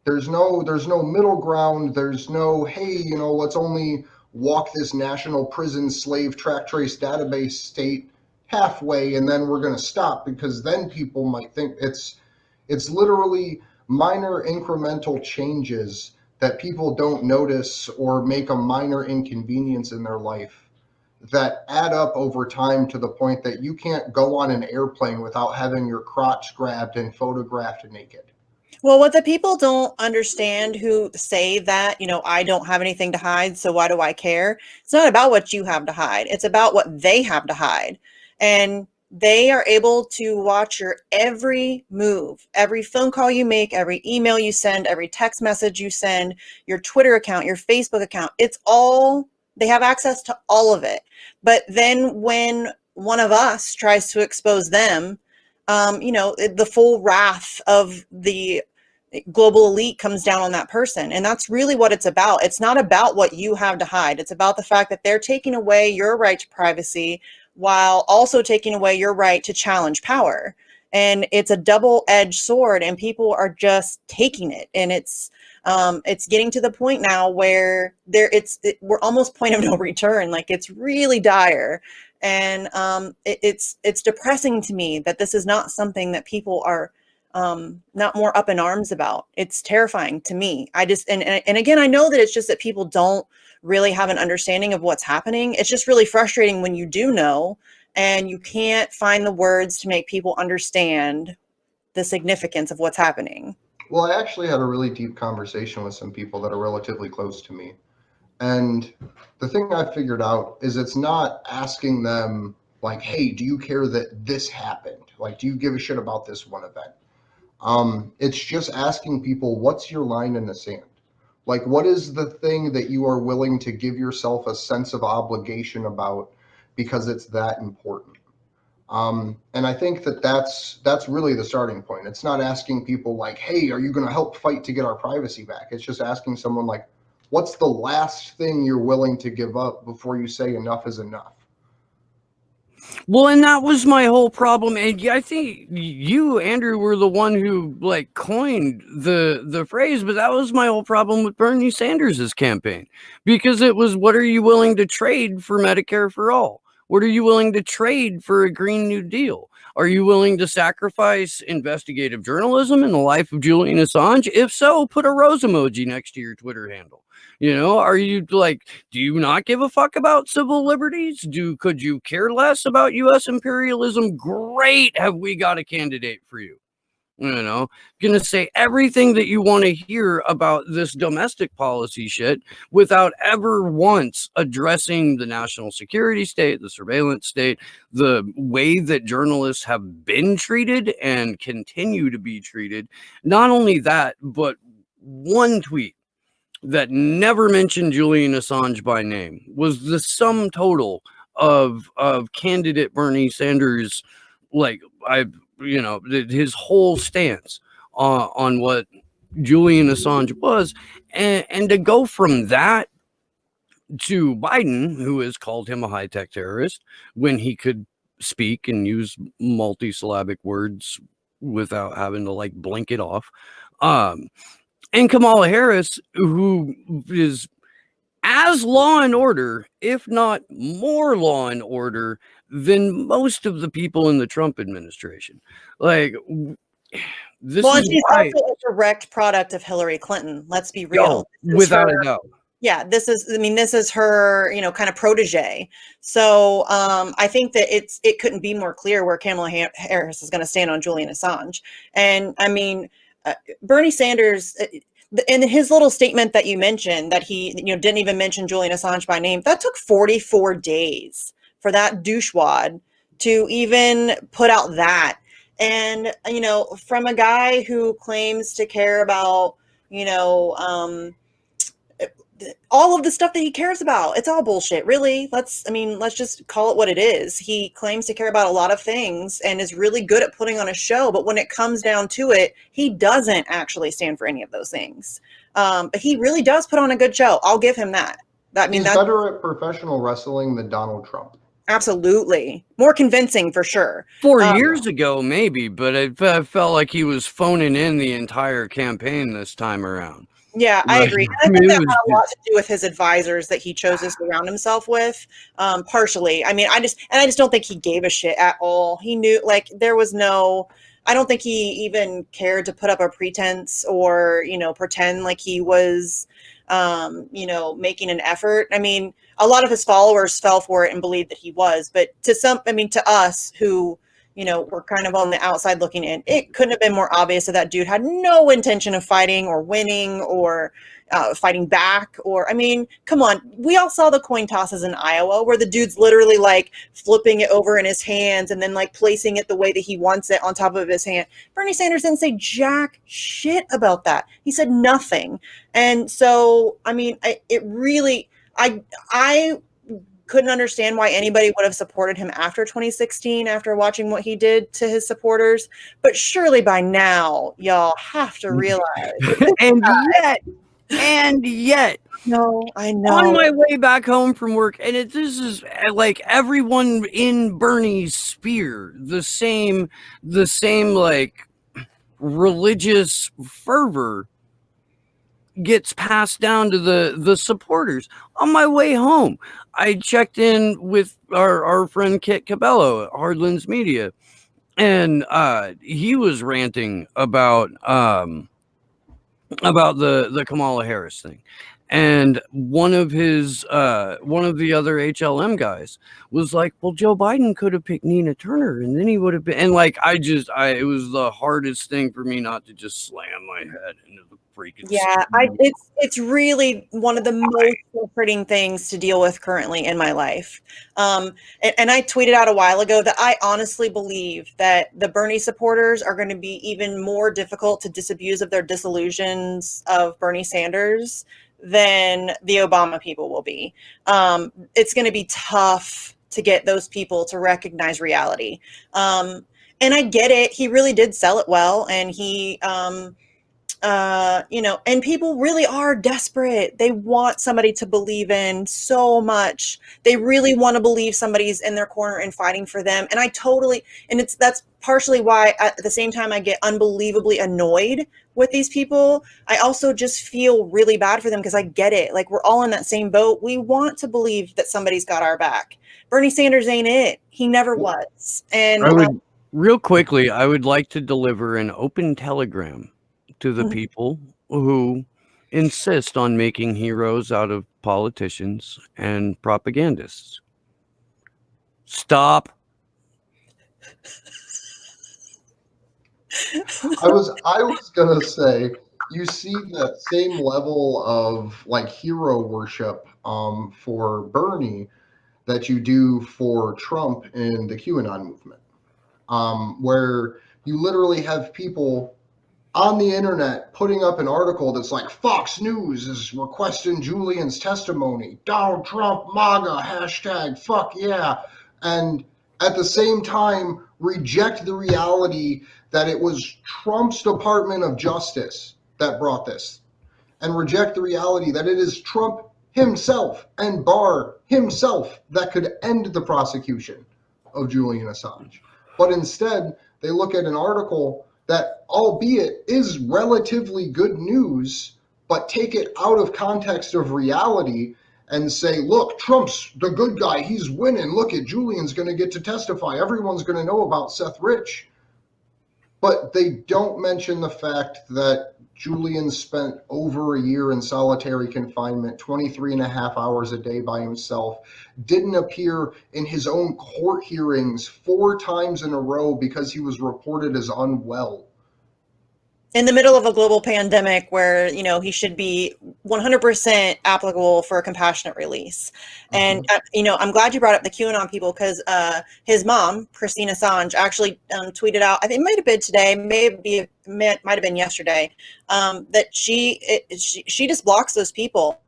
There's no middle ground. There's no, hey, let's only walk this national prison slave track trace database state halfway, and then we're going to stop, because then people might think it's literally minor incremental changes that people don't notice or make a minor inconvenience in their life that add up over time to the point that you can't go on an airplane without having your crotch grabbed and photographed naked. Well, what the people don't understand who say that, I don't have anything to hide, so why do I care? It's not about what you have to hide. It's about what they have to hide. And they are able to watch your every move, every phone call you make, every email you send, every text message you send, your Twitter account, your Facebook account. They have access to all of it. But then when one of us tries to expose them, the full wrath of the global elite comes down on that person. And that's really what it's about. It's not about what you have to hide. It's about the fact that they're taking away your right to privacy while also taking away your right to challenge power. And it's a double-edged sword, and people are just taking it. And it's getting to the point now where we're almost point of no return. Like, it's really dire. And it's depressing to me that this is not something that people are not more up in arms about. It's terrifying to me. And again, I know that it's just that people don't really have an understanding of what's happening. It's just really frustrating when you do know and you can't find the words to make people understand the significance of what's happening. Well, I actually had a really deep conversation with some people that are relatively close to me. And the thing I figured out is it's not asking them, like, hey, do you care that this happened? Like, do you give a shit about this one event? It's just asking people, what's your line in the sand? Like, what is the thing that you are willing to give yourself a sense of obligation about because it's that important? And I think that that's really the starting point. It's not asking people like, hey, are you going to help fight to get our privacy back? It's just asking someone like, what's the last thing you're willing to give up before you say enough is enough? Well, and that was my whole problem. And I think you, Andrew, were the one who like coined the phrase, but that was my whole problem with Bernie Sanders' campaign, because it was, what are you willing to trade for Medicare for all? What are you willing to trade for a Green New Deal? Are you willing to sacrifice investigative journalism in the life of Julian Assange? If so, put a rose emoji next to your Twitter handle. You know, are you like, do you not give a fuck about civil liberties? Could you care less about US imperialism? Great. Have we got a candidate for you? You know, gonna say everything that you want to hear about this domestic policy shit without ever once addressing the national security state, the surveillance state, the way that journalists have been treated and continue to be treated. Not only that, but one tweet that never mentioned Julian Assange by name was the sum total of candidate Bernie Sanders, like his whole stance on what Julian Assange was, and to go from that to Biden, who has called him a high-tech terrorist when he could speak and use multisyllabic words without having to like blink it off. And Kamala Harris, who is as law and order, if not more law and order than most of the people in the Trump administration. Like, this Well, is she's why, also a direct product of Hillary Clinton. Let's be real. without a doubt. Yeah, this is her, kind of protege. So I think that it couldn't be more clear where Kamala Harris is going to stand on Julian Assange. And I mean, Bernie Sanders, in his little statement that you mentioned, that he didn't even mention Julian Assange by name, that took 44 days for that douchewad to even put out that. And from a guy who claims to care about all of the stuff that he cares about, it's all bullshit, really. Let's just call it what it is. He claims to care about a lot of things and is really good at putting on a show, but when it comes down to it, he doesn't actually stand for any of those things. But he really does put on a good show. I'll give him that. He's better at professional wrestling than Donald Trump. Absolutely. More convincing for sure. 4 years ago, maybe, but I felt like he was phoning in the entire campaign this time around. Yeah, I agree. And I think that had a lot to do with his advisors that he chose to surround himself with. Partially. I mean, I just don't think he gave a shit at all. He knew, I don't think he even cared to put up a pretense or, pretend like he was, making an effort. I mean, a lot of his followers fell for it and believed that he was, but to us who, we're kind of on the outside looking in, it couldn't have been more obvious that that dude had no intention of fighting or winning or fighting back. Or, I mean, come on. We all saw the coin tosses in Iowa where the dude's literally like flipping it over in his hands and then like placing it the way that he wants it on top of his hand. Bernie Sanders didn't say jack shit about that. He said nothing. And so, I mean, I couldn't understand why anybody would have supported him after 2016, after watching what he did to his supporters. But surely by now, y'all have to realize. and yet, no, I know. On my way back home from work, and this is like everyone in Bernie's sphere, the same like religious fervor gets passed down to the supporters. On my way home, I checked in with our friend Kit Cabello at Hardlands Media, and he was ranting about the Kamala Harris thing. And one of the other HLM guys was like, well, Joe Biden could have picked Nina Turner and then he would have been, and like, it was the hardest thing for me not to just slam my head into the freaking it's really one of the most frustrating things to deal with currently in my life. And I tweeted out a while ago that I honestly believe that the Bernie supporters are going to be even more difficult to disabuse of their disillusions of Bernie Sanders than the Obama people will be. It's going to be tough to get those people to recognize reality. And I get it. He really did sell it well. And he, and people really are desperate. They want somebody to believe in so much. They really want to believe somebody's in their corner and fighting for them. And that's partially why at the same time I get unbelievably annoyed with these people. I also just feel really bad for them because I get it. Like, we're all in that same boat. We want to believe that somebody's got our back. Bernie Sanders ain't it. He never was. And real quickly, I would like to deliver an open telegram to the people who insist on making heroes out of politicians and propagandists. Stop. I was gonna say, you see that same level of like hero worship for Bernie that you do for Trump in the QAnon movement, where you literally have people on the internet putting up an article that's like, Fox News is requesting Julian's testimony, Donald Trump, MAGA, hashtag, fuck yeah. And at the same time, reject the reality that it was Trump's Department of Justice that brought this, and reject the reality that it is Trump himself and Barr himself that could end the prosecution of Julian Assange. But instead, they look at an article that, albeit is relatively good news, but take it out of context of reality and say, look, Trump's the good guy, he's winning, look at Julian's going to get to testify, everyone's going to know about Seth Rich. But they don't mention the fact that Julian spent over a year in solitary confinement, 23 and a half hours a day by himself, didn't appear in his own court hearings 4 times in a row because he was reported as unwell. In the middle of a global pandemic where, he should be 100% applicable for a compassionate release. And, I'm glad you brought up the QAnon people because his mom, Christine Assange, actually tweeted out, I think it might have been today, might have been yesterday, that she just blocks those people.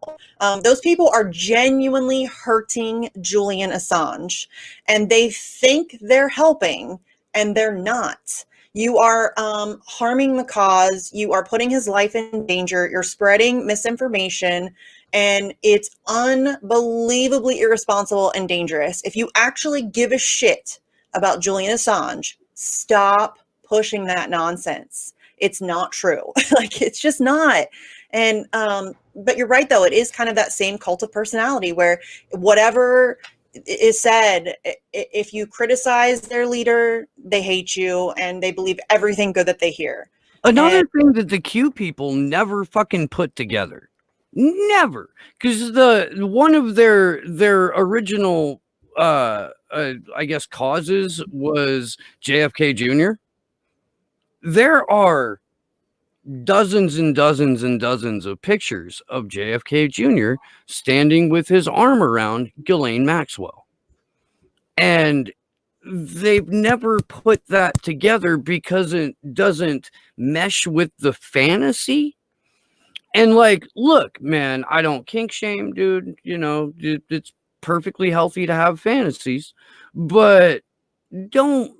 Those people are genuinely hurting Julian Assange, and they think they're helping, and they're not. You are harming the cause. You are putting his life in danger. You're spreading misinformation, and it's unbelievably irresponsible and dangerous. If you actually give a shit about Julian Assange, stop pushing that nonsense. It's not true. It's just not. And but you're right, though. It is kind of that same cult of personality where whatever is said, if you criticize their leader, they hate you and they believe everything good that they hear. Another thing that the Q people never fucking put together, never, because one of their original I guess causes was JFK Jr. There are dozens and dozens and dozens of pictures of JFK Jr. standing with his arm around Ghislaine Maxwell. And they've never put that together because it doesn't mesh with the fantasy. And look, man, I don't kink shame, dude. It's perfectly healthy to have fantasies, but don't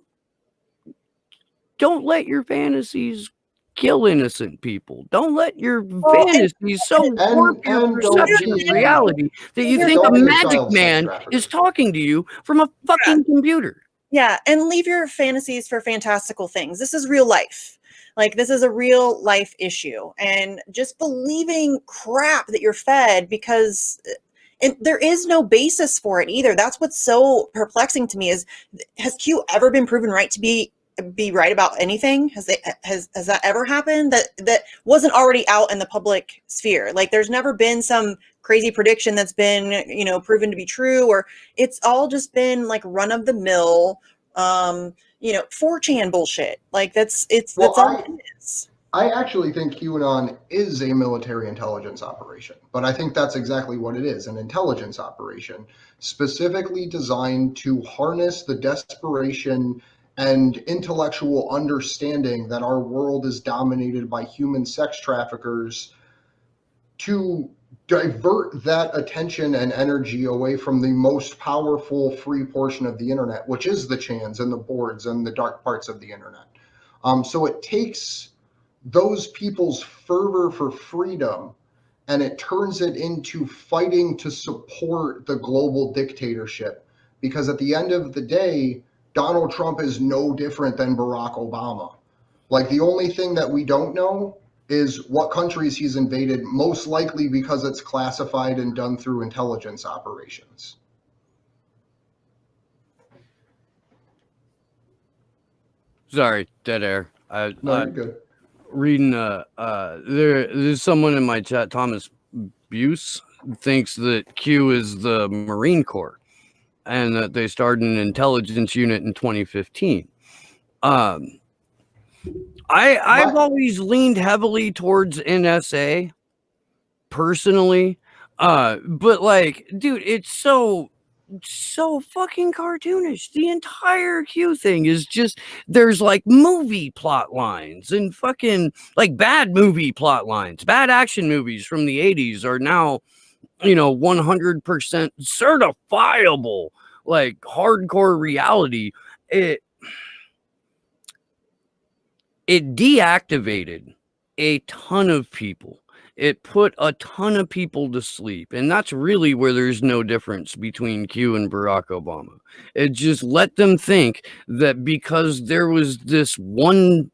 let your fantasies kill innocent people. Don't let your fantasies warp your perception of reality that you think a magic man is talking to you from a fucking computer. Yeah, and leave your fantasies for fantastical things. This is real life. This is a real life issue. And just believing crap that you're fed because there is no basis for it either. That's what's so perplexing to me is, has Q ever been proven right to be right about anything? Has that ever happened that wasn't already out in the public sphere? There's never been some crazy prediction that's been proven to be true, or it's all just been run of the mill 4chan bullshit. That's all it is. I actually think QAnon is a military intelligence operation, but I think that's exactly what it is, an intelligence operation specifically designed to harness the desperation and intellectual understanding that our world is dominated by human sex traffickers to divert that attention and energy away from the most powerful free portion of the internet, which is the chans and the boards and the dark parts of the internet. So it takes those people's fervor for freedom and it turns it into fighting to support the global dictatorship. Because at the end of the day, Donald Trump is no different than Barack Obama. Like, the only thing that we don't know is what countries he's invaded, most likely because it's classified and done through intelligence operations. Sorry, dead air. No, you're good. Reading there's someone in my chat, Thomas Buse, thinks that Q is the Marine Corps and that they started an intelligence unit in 2015. I've always leaned heavily towards NSA personally, but like, dude, it's so fucking cartoonish. The entire Q thing is just, there's like movie plot lines and fucking like bad movie plot lines. Bad action movies from the 80s are now, 100% certifiable, like hardcore reality. It deactivated a ton of people. It put a ton of people to sleep. And that's really where there's no difference between Q and Barack Obama. It just let them think that because there was this one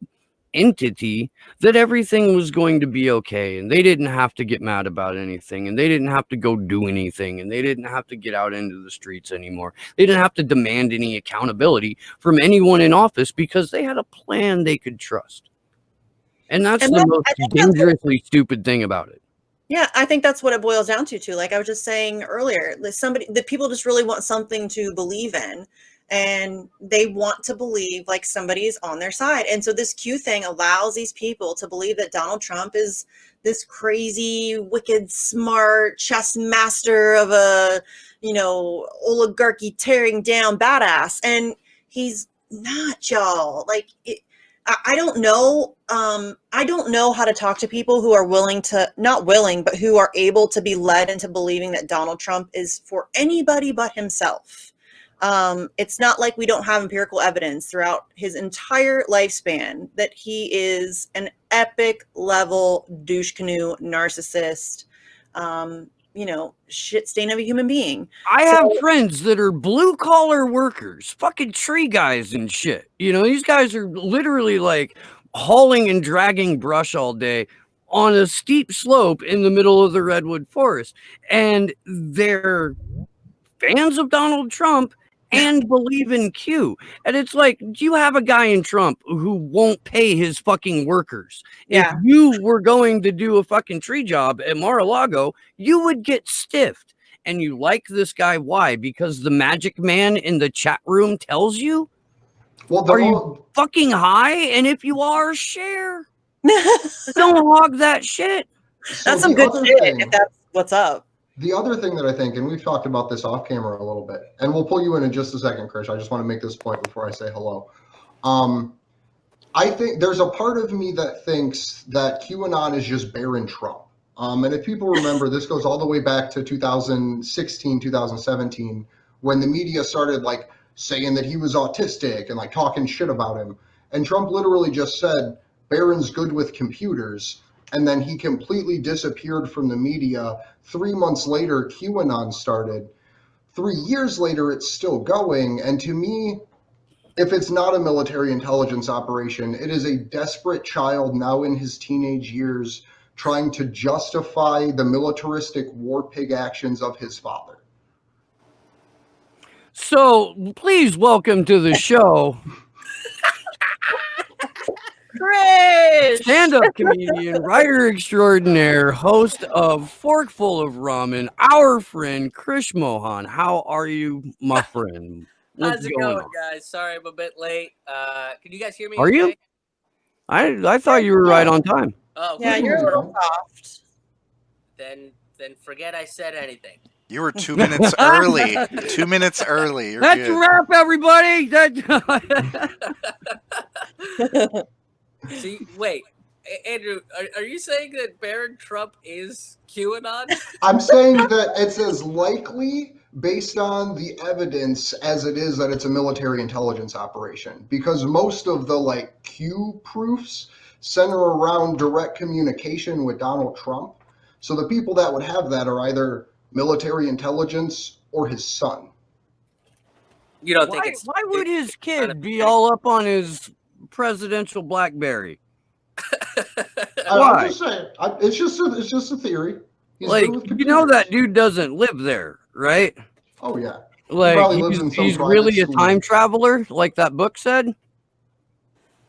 entity that everything was going to be okay. And they didn't have to get mad about anything. And they didn't have to go do anything. And they didn't have to get out into the streets anymore. They didn't have to demand any accountability from anyone in office because they had a plan they could trust. And that's the most dangerously stupid thing about it. Yeah, I think that's what it boils down to, too. Like I was just saying earlier, the people just really want something to believe in, and they want to believe like somebody's on their side. And so this Q thing allows these people to believe that Donald Trump is this crazy, wicked, smart chess master of a, oligarchy tearing down badass. And he's not, y'all. Like, I don't know. I don't know how to talk to people who are not willing, but who are able to be led into believing that Donald Trump is for anybody but himself. It's not like we don't have empirical evidence throughout his entire lifespan that he is an epic level douche canoe narcissist, shit stain of a human being. I have friends that are blue collar workers, fucking tree guys and shit. These guys are literally like hauling and dragging brush all day on a steep slope in the middle of the redwood forest. And they're fans of Donald Trump and believe in Q. And it's like, do you have a guy in Trump who won't pay his fucking workers? Yeah. If you were going to do a fucking tree job at Mar-a-Lago, you would get stiffed. And you like this guy. Why? Because the magic man in the chat room tells you? Well, are you fucking high? And if you are, share. Don't hog that shit. That's some good shit, if that's what's up. The other thing that I think, and we've talked about this off camera a little bit, and we'll pull you in just a second, Krish. I just want to make this point before I say hello. I think there's a part of me that thinks that QAnon is just Barron Trump. And if people remember, this goes all the way back to 2016, 2017, when the media started like saying that he was autistic and like talking shit about him. And Trump literally just said, Barron's good with computers. And then he completely disappeared from the media. 3 months later, QAnon started. 3 years later, it's still going. And to me, if it's not a military intelligence operation, it is a desperate child now in his teenage years trying to justify the militaristic war pig actions of his father. So please welcome to the show, Krish! stand-up comedian, writer extraordinaire, host of Forkful of Ramen, our friend Krish Mohan. How are you, my friend? How's it going, guys? Sorry I'm a bit late. Can you guys hear me? Are you? I thought you were right on time. Oh, Yeah, you're a little soft. Then forget I said anything. You were 2 minutes early. 2 minutes early. You're That's good. a wrap, everybody. See, wait. Andrew, are you saying that Barron Trump is QAnon? I'm saying that it's as likely based on the evidence as it is that it's a military intelligence operation, because most of the like Q proofs center around direct communication with Donald Trump. So the people that would have that are either military intelligence or his son. You don't think it's Why would his kind kid of- be all up on his presidential BlackBerry? I'm Why? just saying, it's just a theory. He's Like, good with you know that computers. dude doesn't live there, right? Oh yeah. Like probably lives in some he's private really a school. time traveler, like that book said.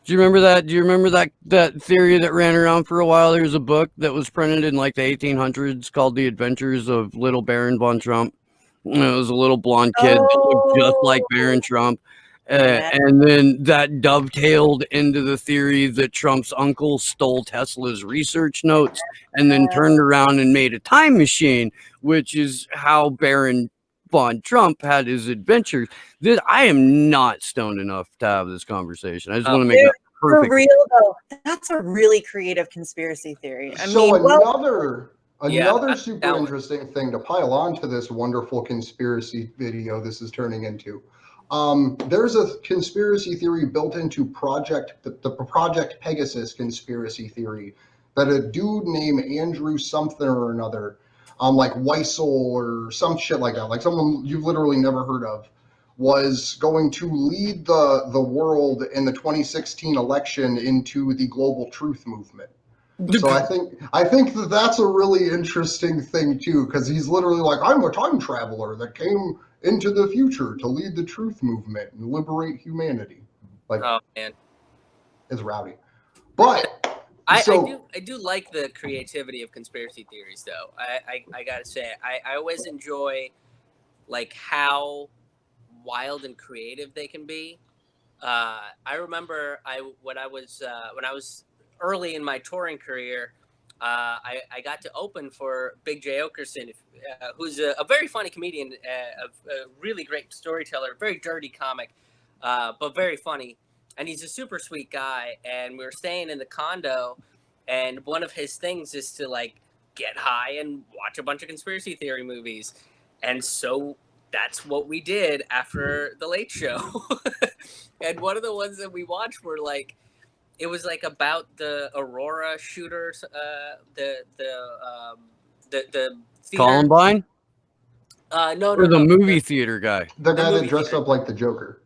Do you remember that? Do you remember that theory that ran around for a while? There was a book that was printed in like the 1800s called The Adventures of Little Baron von Trump. And it was a little blonde kid that looked just like Baron Trump. Yeah. And then that dovetailed into the theory that Trump's uncle stole Tesla's research notes and then turned around and made a time machine, which is how Baron von Trump had his adventures. I am not stoned enough to have this conversation. I just want to make that For perfect. real though, that's a really creative conspiracy theory. I So mean, well, another Yeah, super that one. interesting thing to pile on to this wonderful conspiracy video this is turning into. There's a conspiracy theory built into the Project Pegasus conspiracy theory that a dude named Andrew something or another, like Weissel or some shit like that, like someone you've literally never heard of, was going to lead the world in the 2016 election into the global truth movement. So I think that that's a really interesting thing too, because he's literally like, I'm a time traveler that came into the future to lead the truth movement and liberate humanity. Like, Oh man, it's rowdy. But I so do like the creativity of conspiracy theories, though. I gotta say, I always enjoy like how wild and creative they can be. I remember when I was early in my touring career, I got to open for Big J Okerson, who's a very funny comedian, a really great storyteller, very dirty comic, but very funny. And he's a super sweet guy. And we were staying in the condo, and one of his things is to like get high and watch a bunch of conspiracy theory movies. And so that's what we did after the Late Show. And one of the ones that we watched were like, it was like about the Aurora shooters, the theater. Columbine No, or the no, movie theater guy? the guy movie that dressed theater. up like the Joker.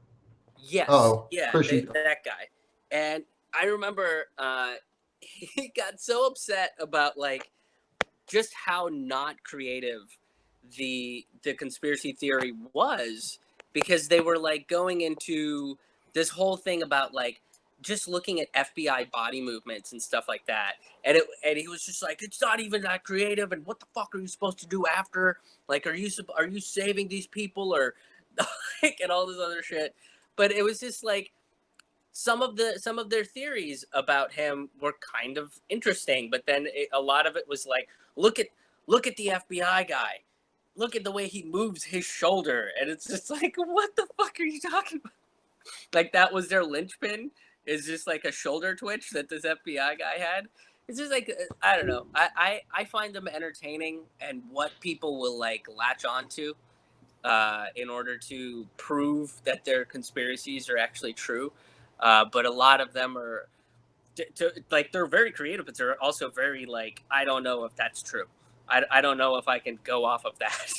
Yes. Oh, Yeah, Krish. that guy. And I remember he got so upset about like just how not creative the conspiracy theory was, because they were like going into this whole thing about like just looking at FBI body movements and stuff like that. And he was just like, it's not even that creative, and what the fuck are you supposed to do after? Like, are you saving these people, or like, and all this other shit. But it was just like some of their theories about him were kind of interesting, but then a lot of it was like, look at the FBI guy, look at the way he moves his shoulder, and it's just like, what the fuck are you talking about? Like, that was their linchpin, is just like a shoulder twitch that this FBI guy had. It's just like, I don't know. I find them entertaining, and what people will like latch onto in order to prove that their conspiracies are actually true. But a lot of them are like, they're very creative, but they're also very like, I don't know if that's true. I don't know if I can go off of that.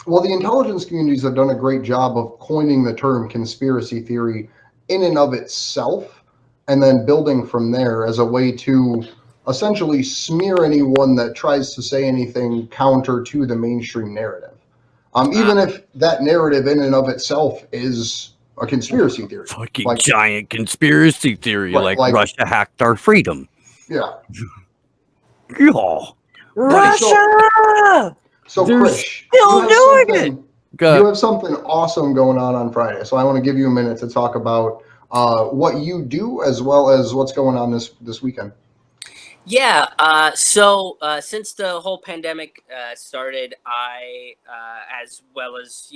Well, the intelligence communities have done a great job of coining the term conspiracy theory in and of itself, and then building from there as a way to essentially smear anyone that tries to say anything counter to the mainstream narrative. Even if that narrative in and of itself is a conspiracy theory. Fucking Like, giant conspiracy theory, Right, like like- Russia hacked our freedom. yeah. Yeah. Russia. So, They're Krish, still doing it. you Good. have something awesome going on Friday. So I want to give you a minute to talk about what you do as well as what's going on this weekend. Yeah. So since the whole pandemic started, I, as well as,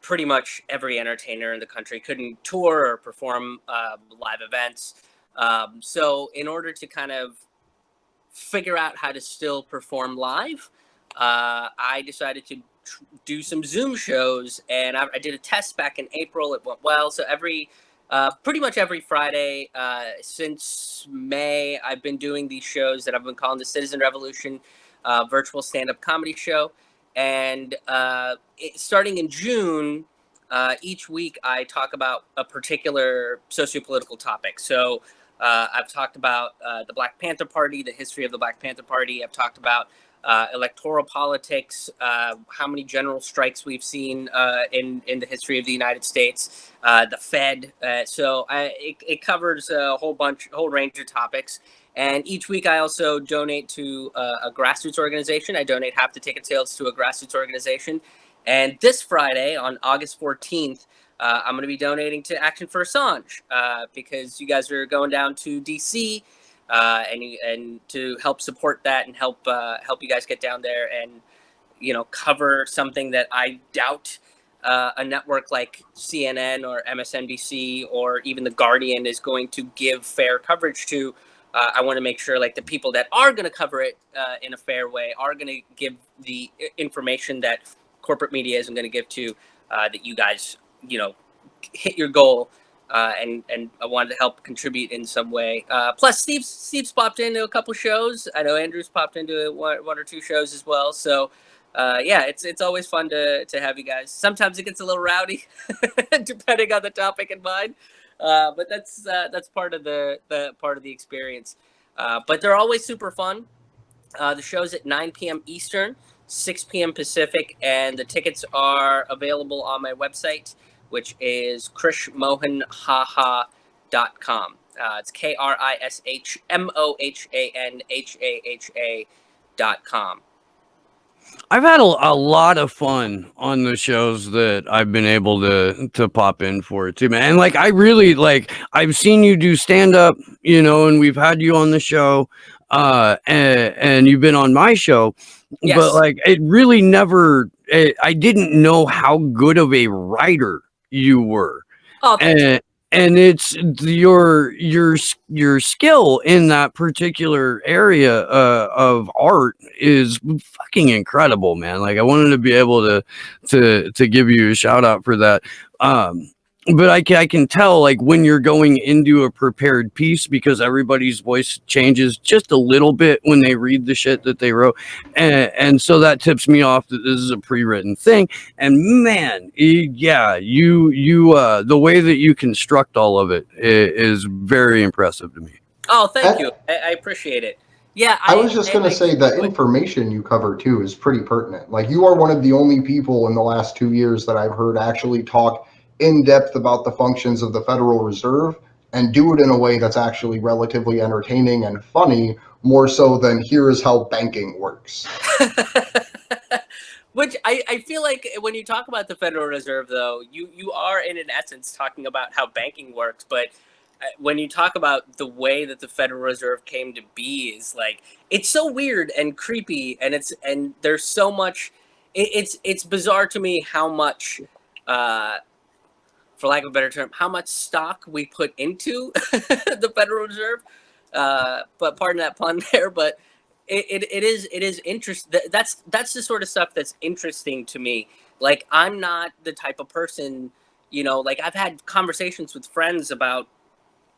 pretty much every entertainer in the country, couldn't tour or perform live events. So in order to kind of figure out how to still perform live, I decided to do some Zoom shows, and I did a test back in April. It went well. So pretty much every Friday since May, I've been doing these shows that I've been calling the Citizen Revolution virtual stand-up comedy show. And starting in June, each week I talk about a particular sociopolitical topic. So I've talked about the Black Panther Party, the history of the Black Panther Party. I've talked about electoral politics, how many general strikes we've seen in the history of the United States, the Fed. It covers a whole range of topics. And each week I also donate to a grassroots organization. I donate half the ticket sales to a grassroots organization. And this Friday, on August 14th, I'm going to be donating to Action for Assange because you guys are going down to DC and to help support that and help you guys get down there and, you know, cover something that I doubt a network like CNN or MSNBC or even The Guardian is going to give fair coverage to. I want to make sure like the people that are going to cover it in a fair way are going to give the information that corporate media isn't going to give to that you guys, you know, hit your goal. And I wanted to help contribute in some way. Plus, Steve's popped into a couple shows. I know Andrew's popped into one or two shows as well. So, yeah, it's always fun to have you guys. Sometimes it gets a little rowdy, depending on the topic in mind. But that's part of the experience. But they're always super fun. The show's at 9 p.m. Eastern, 6 p.m. Pacific, and the tickets are available on my website, which is krishmohanhaha.com. It's KRISHMOHANHAHA.com. I've had a lot of fun on the shows that I've been able to pop in for too, man. And like, I really like, I've seen you do stand up, you know, and we've had you on the show, and you've been on my show, Yes. But like, it really never, I didn't know how good of a writer you were. Oh, thank you. And it's your skill in that particular area of art is fucking incredible, man. Like, I wanted to be able to give you a shout out for that. But I can tell, like, when you're going into a prepared piece, because everybody's voice changes just a little bit when they read the shit that they wrote. And so that tips me off that this is a pre-written thing. And man, yeah, you the way that you construct all of it is very impressive to me. Oh, thank you. I appreciate it. Yeah, I was just going to say the information you cover too is pretty pertinent. Like, you are one of the only people in the last 2 years that I've heard actually talk in depth about the functions of the Federal Reserve and do it in a way that's actually relatively entertaining and funny, more so than here is how banking works. Which I feel like when you talk about the Federal Reserve, though, you are in essence talking about how banking works. But when you talk about the way that the Federal Reserve came to be, is like, it's so weird and creepy, and there's so much. It's bizarre to me how much. For lack of a better term, how much stock we put into the Federal Reserve. But pardon that pun there, but it is interesting. That's the sort of stuff that's interesting to me. Like, I'm not the type of person, you know, like, I've had conversations with friends about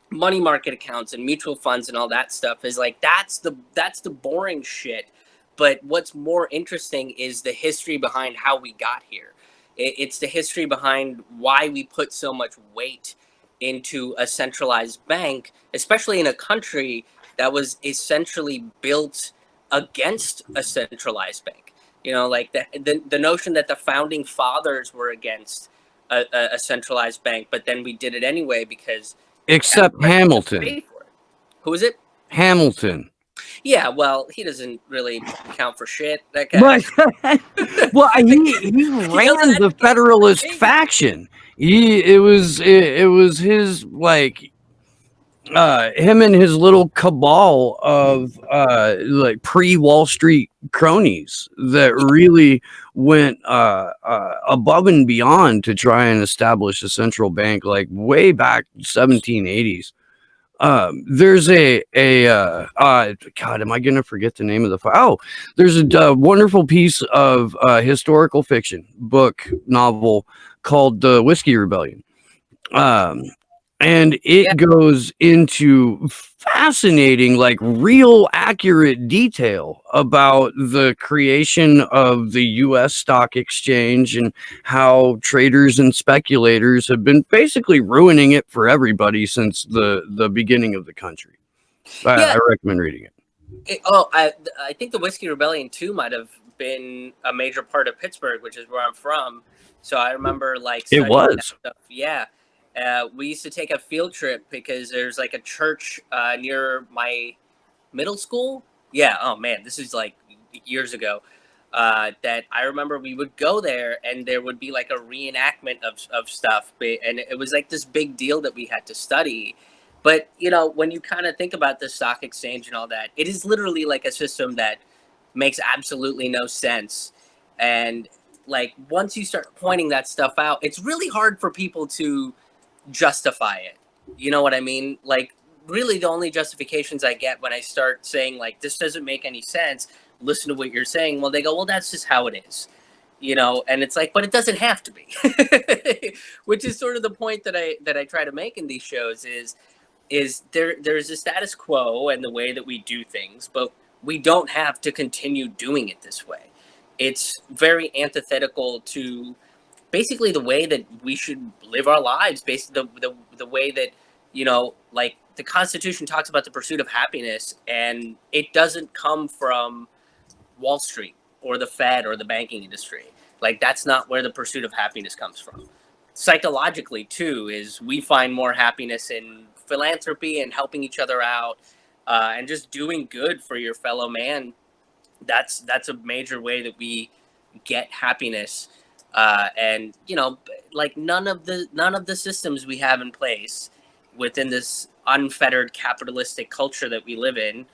money market accounts and mutual funds and all that stuff. Is like, that's the boring shit. But what's more interesting is the history behind how we got here. It's the history behind why we put so much weight into a centralized bank, especially in a country that was essentially built against a centralized bank. You know, like the notion that the founding fathers were against a centralized bank, but then we did it anyway because... Except Hamilton. Who is it? Hamilton. Yeah, well, he doesn't really count for shit. That guy. Well, he ran the Federalist faction. It was his, like, him and his little cabal of like pre-Wall Street cronies that really went above and beyond to try and establish a central bank, like way back 1780s. There's God, am I gonna forget the name of the oh, there's a wonderful piece of historical fiction novel called The Whiskey Rebellion. And it goes into fascinating, like real accurate detail about the creation of the US stock exchange and how traders and speculators have been basically ruining it for everybody since the beginning of the country. I recommend reading it. I think the Whiskey Rebellion too might have been a major part of Pittsburgh, which is where I'm from. So I remember like It was. that stuff. Yeah. We used to take a field trip because there's like a church near my middle school. Yeah. Oh man, this is like years ago. That I remember we would go there and there would be like a reenactment of stuff, and it was like this big deal that we had to study. But you know, when you kind of think about the stock exchange and all that, it is literally like a system that makes absolutely no sense. And like once you start pointing that stuff out, it's really hard for people to justify it. You know what I mean? Like really the only justifications I get when I start saying like this doesn't make any sense, listen to what you're saying, well they go, well that's just how it is. You know, and it's like, but it doesn't have to be. Which is sort of the point that I try to make in these shows is there's a status quo and the way that we do things, but we don't have to continue doing it this way. It's very antithetical to basically the way that we should live our lives, basically the way that, you know, like the Constitution talks about the pursuit of happiness, and it doesn't come from Wall Street or the Fed or the banking industry. Like that's not where the pursuit of happiness comes from. Psychologically too, is we find more happiness in philanthropy and helping each other out, and just doing good for your fellow man. That's a major way that we get happiness. And you know, like none of the systems we have in place within this unfettered capitalistic culture that we live in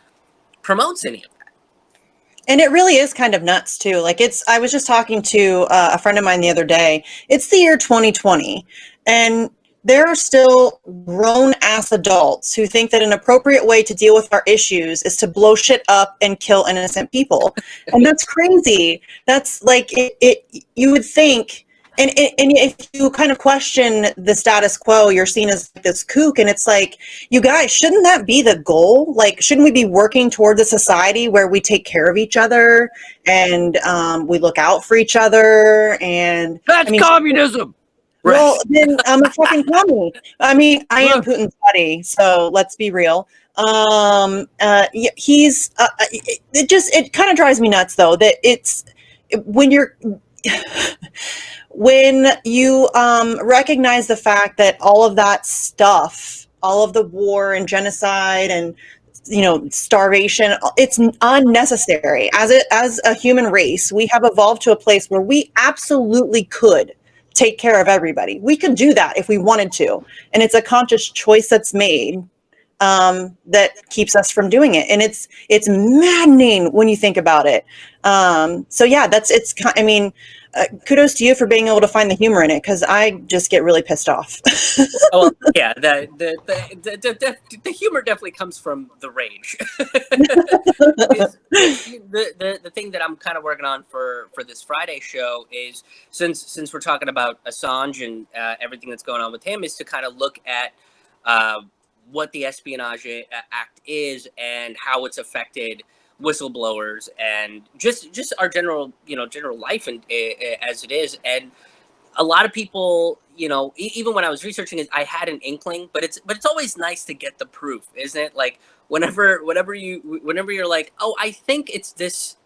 promotes any of that. And it really is kind of nuts too. Like I was just talking to a friend of mine the other day. It's the year 2020 and there are still grown ass adults who think that an appropriate way to deal with our issues is to blow shit up and kill innocent people. And that's crazy. That's like you would think. And if you kind of question the status quo, you're seen as this kook. And it's like, you guys, shouldn't that be the goal? Like, shouldn't we be working towards a society where we take care of each other and we look out for each other? And that's communism. Well, then I'm a fucking commie. I mean, I am Putin's buddy, so let's be real. He's it kind of drives me nuts though that it's when you recognize the fact that all of that stuff, all of the war and genocide and starvation, it's unnecessary. As a human race, we have evolved to a place where we absolutely could take care of everybody. We could do that if we wanted to, and it's a conscious choice that's made that keeps us from doing it, and it's maddening when you think about it. So yeah, I mean, kudos to you for being able to find the humor in it, because I just get really pissed off. Oh yeah, the humor definitely comes from the rage. The thing that I'm kind of working on for this Friday show is, since we're talking about Assange and everything that's going on with him, is to kind of look at what the Espionage Act is and how it's affected whistleblowers and just our general life and as it is. And a lot of people, even when I was researching it, I had an inkling, but it's always nice to get the proof, isn't it? Like whenever you're like, oh, I think it's this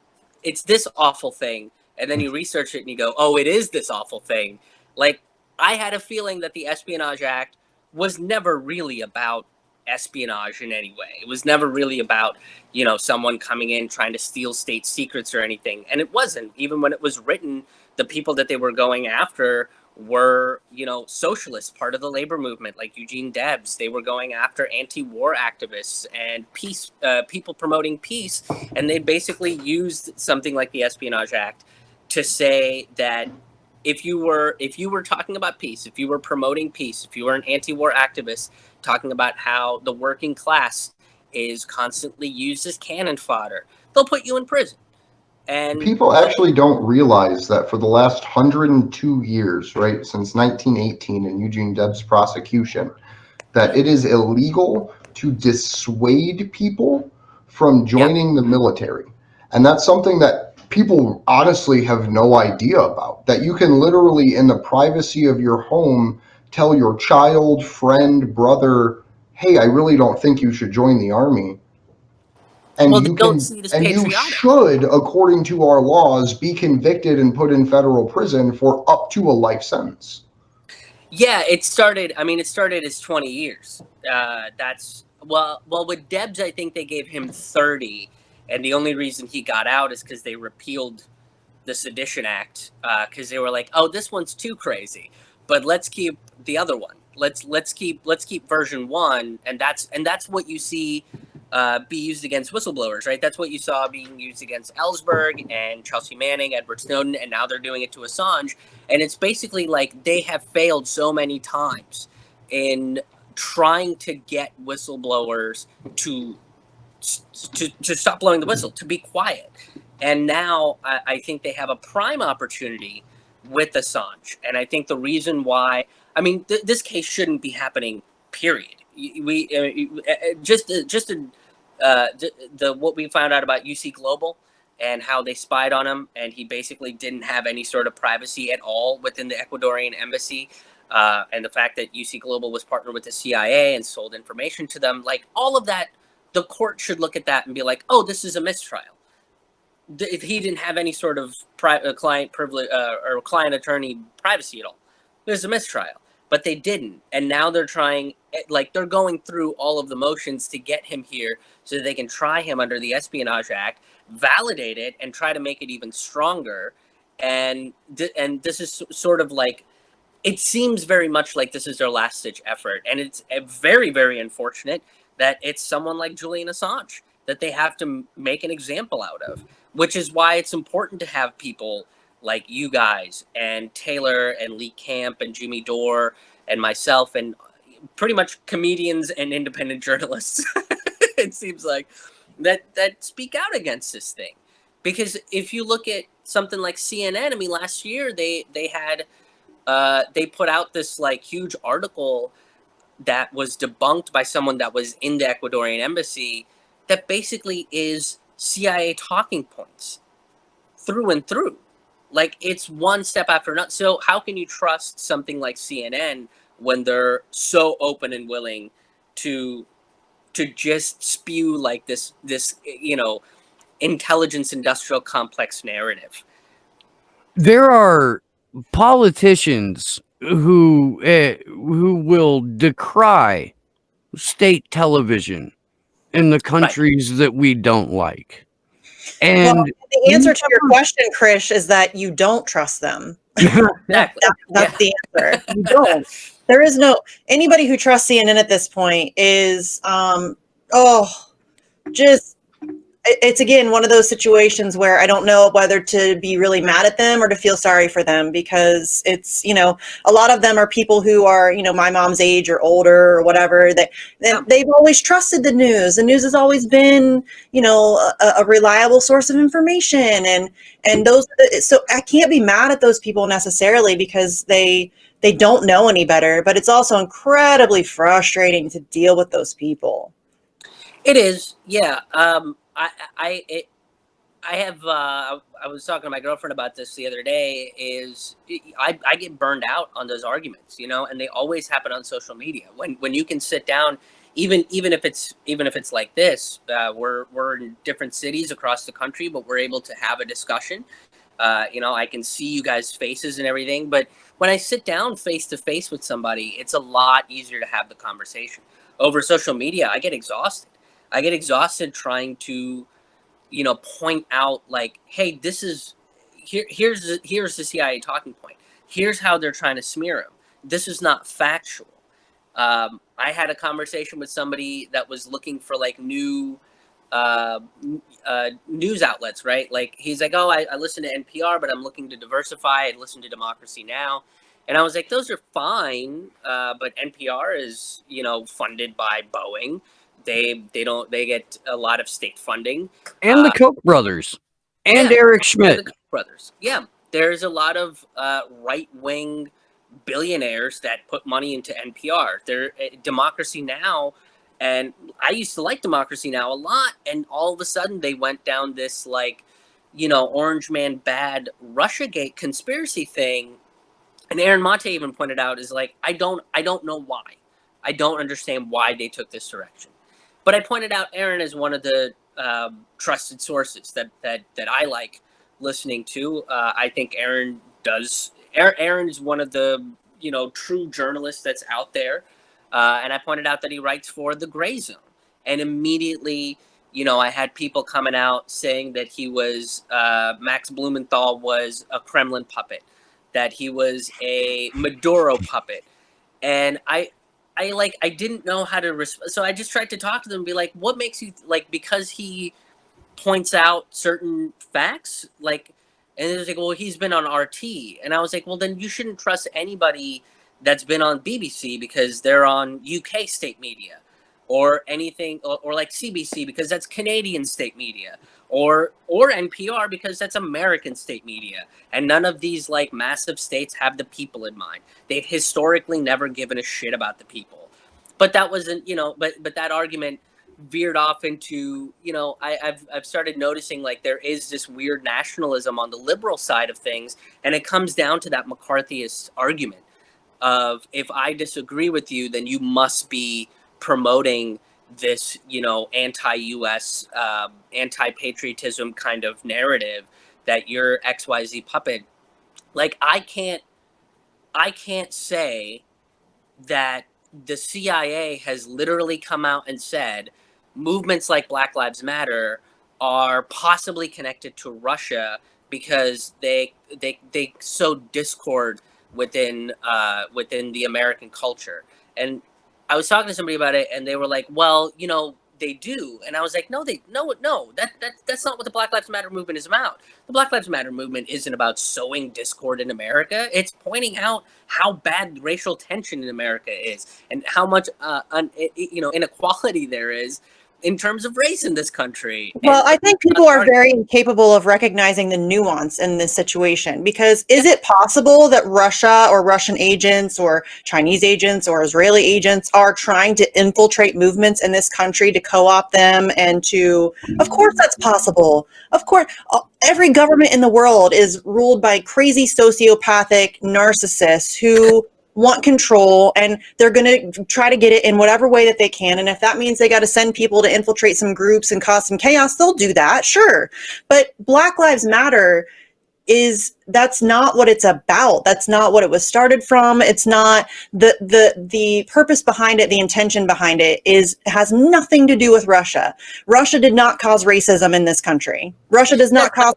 awful thing, and then you research it and you go, oh, it is this awful thing. Like I had a feeling that the Espionage Act was never really about espionage in any way. It was never really about, someone coming in trying to steal state secrets or anything. And it wasn't. Even when it was written, the people that they were going after were, socialists, part of the labor movement, like Eugene Debs. They were going after anti-war activists and peace, people promoting peace. And they basically used something like the Espionage Act to say that if you were talking about peace, if you were promoting peace, if you were an anti-war activist talking about how the working class is constantly used as cannon fodder, they'll put you in prison. And people actually don't realize that for the last 102 years, right, since 1918 and Eugene Debs' prosecution, that it is illegal to dissuade people from joining the military. And that's something that people honestly have no idea about, that you can literally, in the privacy of your home, tell your child, friend, brother, hey, I really don't think you should join the army. And well, you they don't can, see it as and you patriotic. should, according to our laws, be convicted and put in federal prison for up to a life sentence. Yeah, it started as 20 years. That's well, with Debs, I think they gave him 30, and the only reason he got out is because they repealed the Sedition Act, because they were like, oh, this one's too crazy, but let's keep the other one. Let's keep version 1, and that's what you see be used against whistleblowers, right? That's what you saw being used against Ellsberg and Chelsea Manning, Edward Snowden, and now they're doing it to Assange. And it's basically like they have failed so many times in trying to get whistleblowers to stop blowing the whistle, to be quiet. And now I think they have a prime opportunity with Assange. And I think the reason why, this case shouldn't be happening, period. What we found out about UC Global and how they spied on him, and he basically didn't have any sort of privacy at all within the Ecuadorian embassy, and the fact that UC Global was partnered with the CIA and sold information to them, like all of that, the court should look at that and be like, oh, this is a mistrial. If he didn't have any sort of client privilege or client attorney privacy at all, there's a mistrial. But they didn't, and now they're trying, like they're going through all of the motions to get him here so that they can try him under the Espionage Act, validate it, and try to make it even stronger. And this is sort of like, it seems very much like this is their last ditch effort, and it's very, very unfortunate that it's someone like Julian Assange that they have to make an example out of, which is why it's important to have people like you guys and Taylor and Lee Camp and Jimmy Dore and myself and pretty much comedians and independent journalists, it seems like, that speak out against this thing. Because if you look at something like CNN, last year they had they put out this like huge article that was debunked by someone that was in the Ecuadorian embassy that basically is CIA talking points through and through. Like, it's one step after another. So how can you trust something like CNN when they're so open and willing to just spew like this intelligence industrial complex narrative? There are politicians who will decry state television in the countries that we don't like. And well, the answer to your question, Krish, is that you don't trust them. Exactly. That's the answer. You don't. There is anybody who trusts CNN at this point is it's again one of those situations where I don't know whether to be really mad at them or to feel sorry for them, because it's, a lot of them are people who are, my mom's age or older or whatever, they've always trusted the news. The news has always been, a reliable source of information, and so I can't be mad at those people necessarily because they don't know any better, but it's also incredibly frustrating to deal with those people. It is. Yeah. I was talking to my girlfriend about this the other day. I get burned out on those arguments, and they always happen on social media. When you can sit down, even if it's like this, we're in different cities across the country, but we're able to have a discussion. I can see you guys' faces and everything, but when I sit down face to face with somebody, it's a lot easier to have the conversation. Over social media, I get exhausted. Trying to, point out like, hey, here's the CIA talking point. Here's how they're trying to smear him. This is not factual. I had a conversation with somebody that was looking for like new news outlets, right? Like he's like, oh, I listen to NPR, but I'm looking to diversify. I listen to Democracy Now, and I was like, those are fine, but NPR is, you know, funded by Boeing. They get a lot of state funding, And the Koch brothers and yeah, Eric the Schmidt. Koch brothers. Yeah, there's a lot of right wing billionaires that put money into NPR. They're Democracy Now. And I used to like Democracy Now a lot, and all of a sudden they went down this, like, you know, Orange Man bad Russiagate conspiracy thing. And Aaron Mate even pointed out is like, I don't know why. I don't understand why they took this direction. But I pointed out Aaron is one of the trusted sources that I like listening to. I think Aaron does. Aaron is one of the, you know, true journalists that's out there. And I pointed out that he writes for the Gray Zone. And immediately, you know, I had people coming out saying that he was, Max Blumenthal was a Kremlin puppet, that he was a Maduro puppet. And I didn't know how to so I just tried to talk to them and be like, what makes you, like, because he points out certain facts, like, and it was like, well, he's been on RT. And I was like, well, then you shouldn't trust anybody that's been on BBC because they're on UK state media, or anything, or like CBC because that's Canadian state media, or NPR because that's American state media. And none of these, like, massive states have the people in mind. They've historically never given a shit about the people. But that wasn't, you know, but that argument veered off into, you know, I've started noticing, like, there is this weird nationalism on the liberal side of things, and it comes down to that McCarthyist argument of, if I disagree with you, then you must be promoting this, you know, anti-US, anti-patriotism kind of narrative that you're XYZ puppet. Like, I can't say that the CIA has literally come out and said movements like Black Lives Matter are possibly connected to Russia because they sow discord within the American culture. And I was talking to somebody about it, and they were like, well, you know, they do. And I was like, no, that's not what the Black Lives Matter movement is about. The Black Lives Matter movement isn't about sowing discord in America. It's pointing out how bad racial tension in America is, and how much you know, inequality there is in terms of race in this country. Well, And I think people are very incapable of recognizing the nuance in this situation, because is it possible that Russia or Russian agents or Chinese agents or Israeli agents are trying to infiltrate movements in this country to co-opt them and to, of course that's possible. Of course, every government in the world is ruled by crazy sociopathic narcissists who want control, and they're going to try to get it in whatever way that they can. And if that means they got to send people to infiltrate some groups and cause some chaos, they'll do that, sure. But Black Lives Matter that's not what it's about. That's not what it was started from. It's not the purpose behind it. The intention behind it has nothing to do with Russia. Russia did not cause racism in this country. Russia does not cause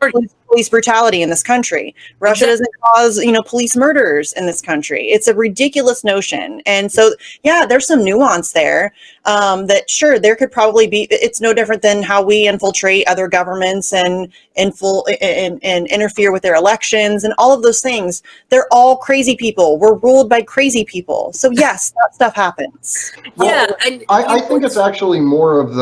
police brutality in this country. Russia doesn't cause, you know, police murders in this country. It's a ridiculous notion. And so, yeah, there's some nuance there, that sure, there could probably be. It's no different than how we infiltrate other governments and interfere with their elections and all of those things. They're all crazy people. We're ruled by crazy people. So yes, that stuff happens. yeah, and I think it's actually more of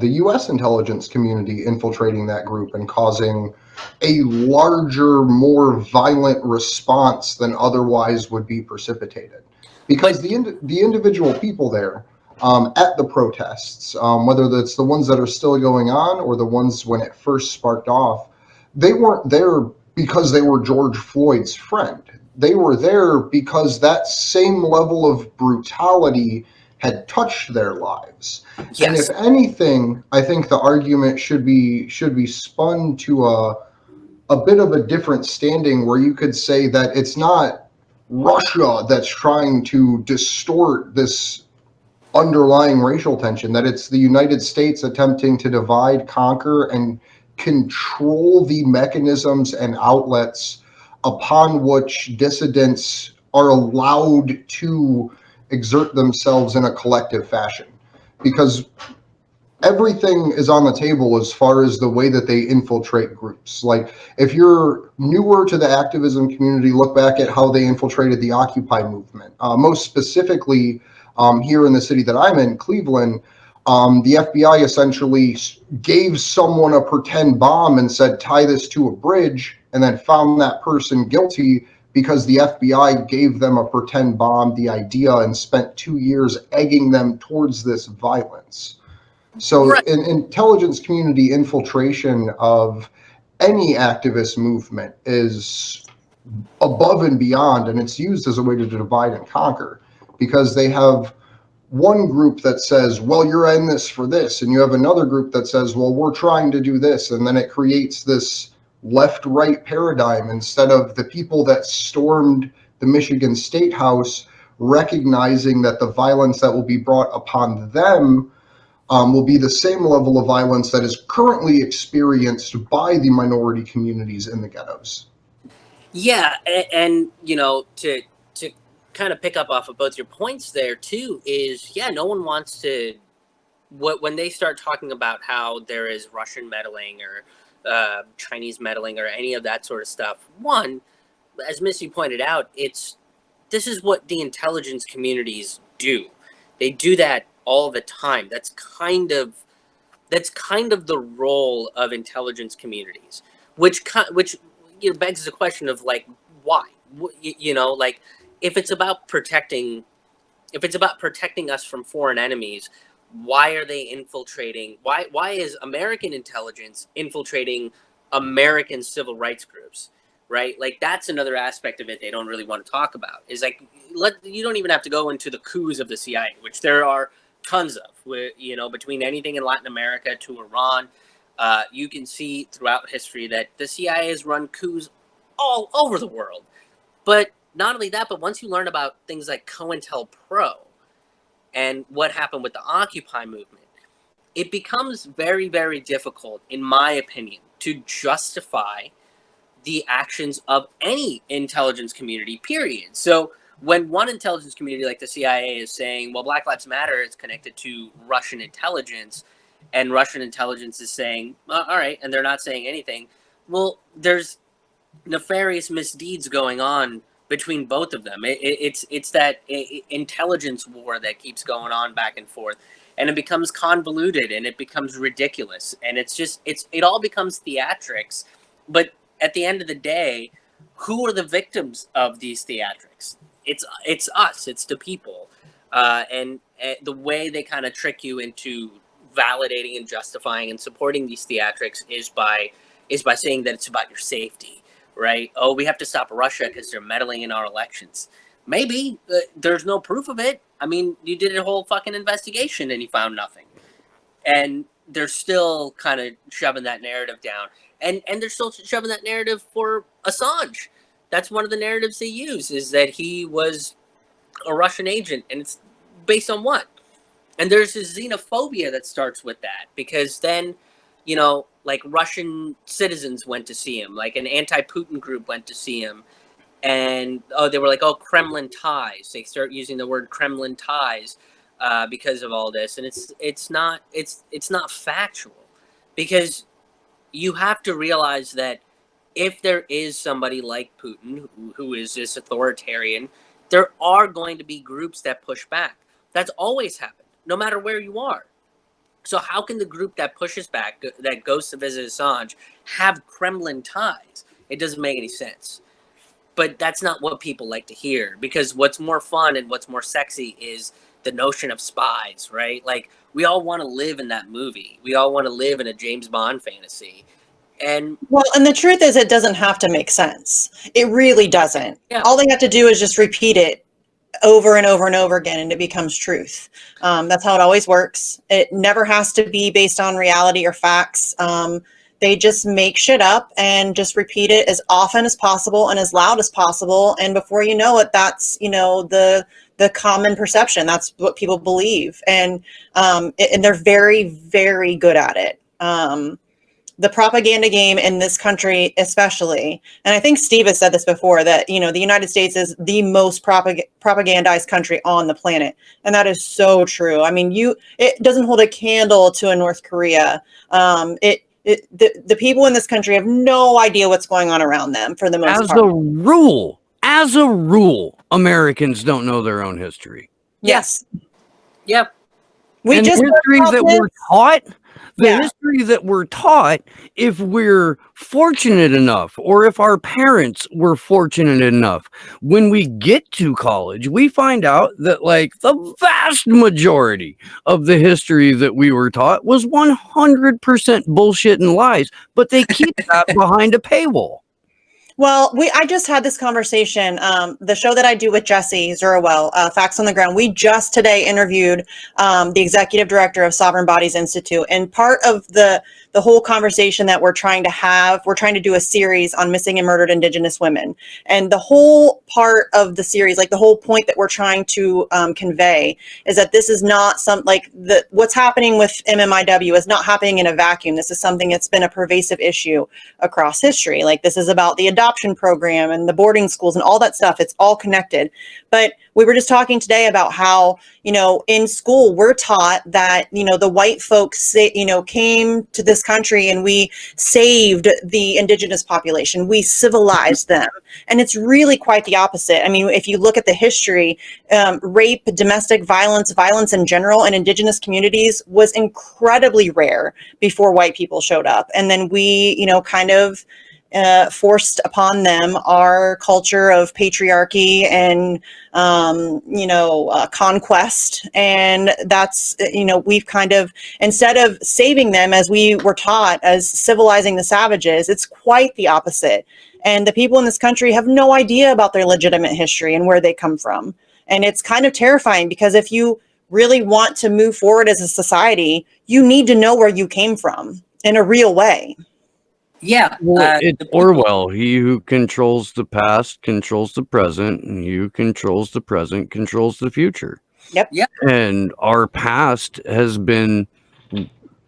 the U.S. intelligence community infiltrating that group and causing a larger, more violent response than otherwise would be precipitated. Because the individual people there at the protests, whether that's the ones that are still going on or the ones when it first sparked off, they weren't there because they were George Floyd's friend. They were there because that same level of brutality had touched their lives. Yes. And if anything, I think the argument should be spun to a bit of a different standing, where you could say that it's not Russia that's trying to distort this underlying racial tension, that it's the United States attempting to divide, conquer, and control the mechanisms and outlets upon which dissidents are allowed to exert themselves in a collective fashion. Because everything is on the table as far as the way that they infiltrate groups. Like, if you're newer to the activism community, look back at how they infiltrated the Occupy movement. Most specifically, here in the city that I'm in, Cleveland, the FBI essentially gave someone a pretend bomb and said, tie this to a bridge, and then found that person guilty because the FBI gave them a pretend bomb, the idea, and spent 2 years egging them towards this violence. So Right. in intelligence community infiltration of any activist movement is above and beyond, and it's used as a way to divide and conquer, because they have one group that says, well, you're in this for this, and you have another group that says, well, we're trying to do this, and then it creates this left-right paradigm instead of the people that stormed the Michigan State House recognizing that the violence that will be brought upon them will be the same level of violence that is currently experienced by the minority communities in the ghettos. Yeah, and you know, to kind of pick up off of both your points there too, is no one wants to, when they start talking about how there is Russian meddling or Chinese meddling or any of that sort of stuff. One, as Missy pointed out, this is what the intelligence communities do. They do that all the time. That's kind of the role of intelligence communities, which begs the question of, like, why? Like, if it's about protecting us from foreign enemies, why are they infiltrating? Why is American intelligence infiltrating American civil rights groups? Right? Like, that's another aspect of it they don't really want to talk about. Is like, you don't even have to go into the coups of the CIA, which there are tons of, between anything in Latin America to Iran. You can see throughout history that the CIA has run coups all over the world. But not only that, but once you learn about things like COINTELPRO and what happened with the Occupy movement, it becomes very, very difficult, in my opinion, to justify the actions of any intelligence community, period. So when one intelligence community like the CIA is saying, well, Black Lives Matter is connected to Russian intelligence, and Russian intelligence is saying, all right, and they're not saying anything, well, there's nefarious misdeeds going on between both of them. It's that intelligence war that keeps going on back and forth, and it becomes convoluted and it becomes ridiculous, and it all becomes theatrics. But at the end of the day, who are the victims of these theatrics? It's us. It's the people, and the way they kind of trick you into validating and justifying and supporting these theatrics is by saying that it's about your safety, right? Oh, we have to stop Russia because they're meddling in our elections. Maybe there's no proof of it. I mean, you did a whole fucking investigation and you found nothing, and they're still kind of shoving that narrative down, and they're still shoving that narrative for Assange. That's one of the narratives they use, is that he was a Russian agent, and it's based on what? And there's this xenophobia that starts with that, because then, like, Russian citizens went to see him, like an anti-Putin group went to see him, and they were like, oh, Kremlin ties. They start using the word Kremlin ties because of all this, and it's not factual, because you have to realize that if there is somebody like Putin who is this authoritarian, there are going to be groups that push back. That's always happened, no matter where you are. So how can the group that pushes back, that goes to visit Assange, have Kremlin ties? It doesn't make any sense. But that's not what people like to hear, because what's more fun and what's more sexy is the notion of spies, right? Like, we all want to live in that movie. We all want to live in a James Bond fantasy. And the truth is, it doesn't have to make sense. It really doesn't. Yeah. All they have to do is just repeat it over and over and over again, and it becomes truth. That's how it always works. It never has to be based on reality or facts. They just make shit up and just repeat it as often as possible and as loud as possible. And before you know it, that's, the common perception. That's what people believe. And they're very, very good at it. the propaganda game in this country, especially, and I think Steve has said this before, that, you know, the United States is the most propagandized country on the planet. And that is so true. I mean, it doesn't hold a candle to a North Korea. The people in this country have no idea what's going on around them for the most As part. as a rule, Americans don't know their own history. Yes. Yep. We And just the history that we're taught, Yeah. history that we're taught, if we're fortunate enough, or if our parents were fortunate enough, when we get to college, we find out that like the vast majority of the history that we were taught was 100% bullshit and lies, but they keep that behind a paywall. Well, I just had this conversation. The show that I do with Jesse Zerowell, Facts on the Ground, we just today interviewed the executive director of Sovereign Bodies Institute. And part of the whole conversation that we're trying to do a series on missing and murdered Indigenous women. And the whole part of the series, like the whole point that we're trying to convey, is that this is not what's happening with MMIW is not happening in a vacuum. This is something that's been a pervasive issue across history. Like, this is about the adoption program and the boarding schools and all that stuff. It's all connected. But we were just talking today about how, you know, in school, we're taught that, you know, the white folks, came to this country and we saved the Indigenous population. We civilized them. And it's really quite the opposite. I mean, if you look at the history, rape, domestic violence, violence in general in Indigenous communities was incredibly rare before white people showed up. And then we, you know, kind of forced upon them our culture of patriarchy and, conquest. And that's, we've kind of, instead of saving them as we were taught as civilizing the savages, it's quite the opposite. And the people in this country have no idea about their legitimate history and where they come from. And it's kind of terrifying, because if you really want to move forward as a society, you need to know where you came from in a real way. Yeah. Well, it's Orwell. He who controls the past controls the present, and he who controls the present controls the future. Yep. Yep. And our past has been,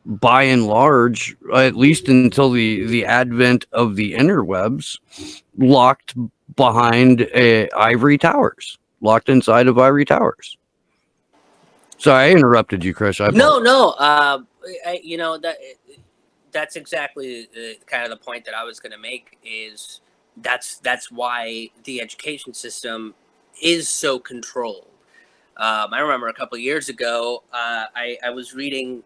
by and large, at least until the advent of the interwebs, locked behind ivory towers, locked inside of ivory towers. So I interrupted you, Krish. No. That's exactly kind of the point that I was going to make. Is that's why the education system is so controlled. I remember a couple of years ago, I was reading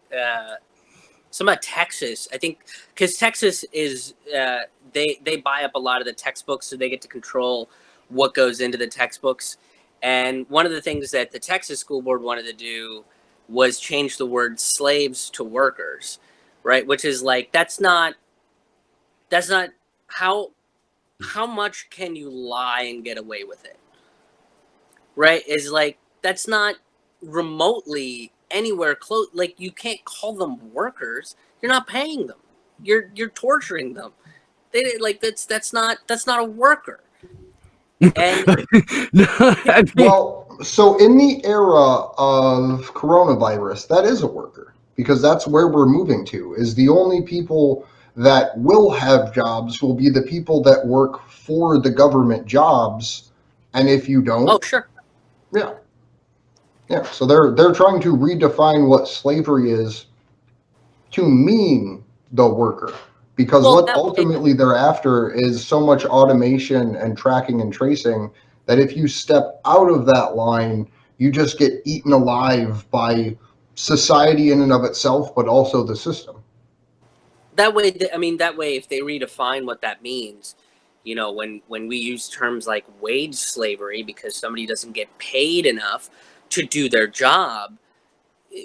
some about Texas. I think because Texas is they buy up a lot of the textbooks, so they get to control what goes into the textbooks. And one of the things that the Texas school board wanted to do was change the word slaves to workers, right? Which is like, that's not how much can you lie and get away with it, right? Is like, that's not remotely anywhere close. Like, you can't call them workers. You're not paying them. You're torturing them. That's not a worker. And Well, so in the era of coronavirus, that is a worker, because that's where we're moving to. Is the only people that will have jobs will be the people that work for the government jobs, and if you don't, oh, sure. Yeah. So they're trying to redefine what slavery is to mean the worker, because what ultimately they're after is so much automation and tracking and tracing that if you step out of that line, you just get eaten alive by society in and of itself, but also the system. That way, if they redefine what that means, you know, when we use terms like wage slavery because somebody doesn't get paid enough to do their job,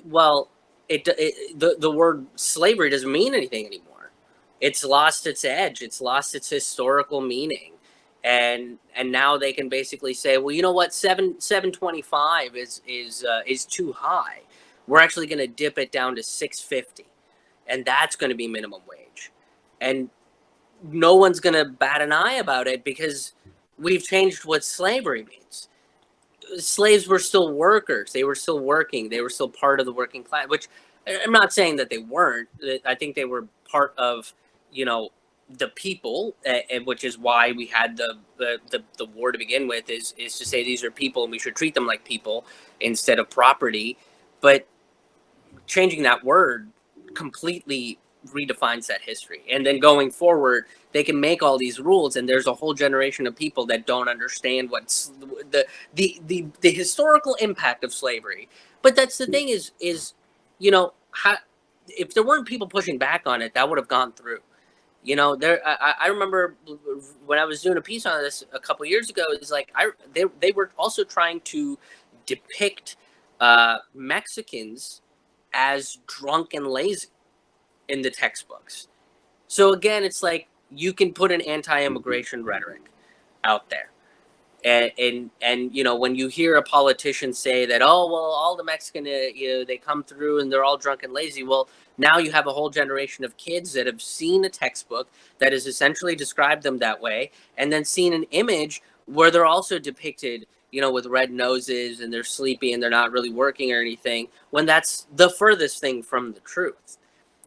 well, the word slavery doesn't mean anything anymore. It's lost its edge. It's lost its historical meaning. And now they can basically say, well, you know what, $7.25 is too high. We're actually going to dip it down to $6.50, and that's going to be minimum wage. And no one's going to bat an eye about it because we've changed what slavery means. Slaves were still workers. They were still working. They were still part of the working class, which I'm not saying that they weren't. I think they were part of the people, and which is why we had the war to begin with, is to say these are people and we should treat them like people instead of property. But changing that word completely redefines that history. And then going forward, they can make all these rules, and there's a whole generation of people that don't understand what's the historical impact of slavery. But that's the thing is how, if there weren't people pushing back on it, that would have gone through. I remember when I was doing a piece on this a couple years ago, it's like they were also trying to depict Mexicans as drunk and lazy in the textbooks. So again, it's like you can put an anti-immigration rhetoric out there. And when you hear a politician say that, oh, well, all the Mexican, they come through and they're all drunk and lazy. Well, now you have a whole generation of kids that have seen a textbook that has essentially described them that way, and then seen an image where they're also depicted, with red noses and they're sleepy and they're not really working or anything, when that's the furthest thing from the truth.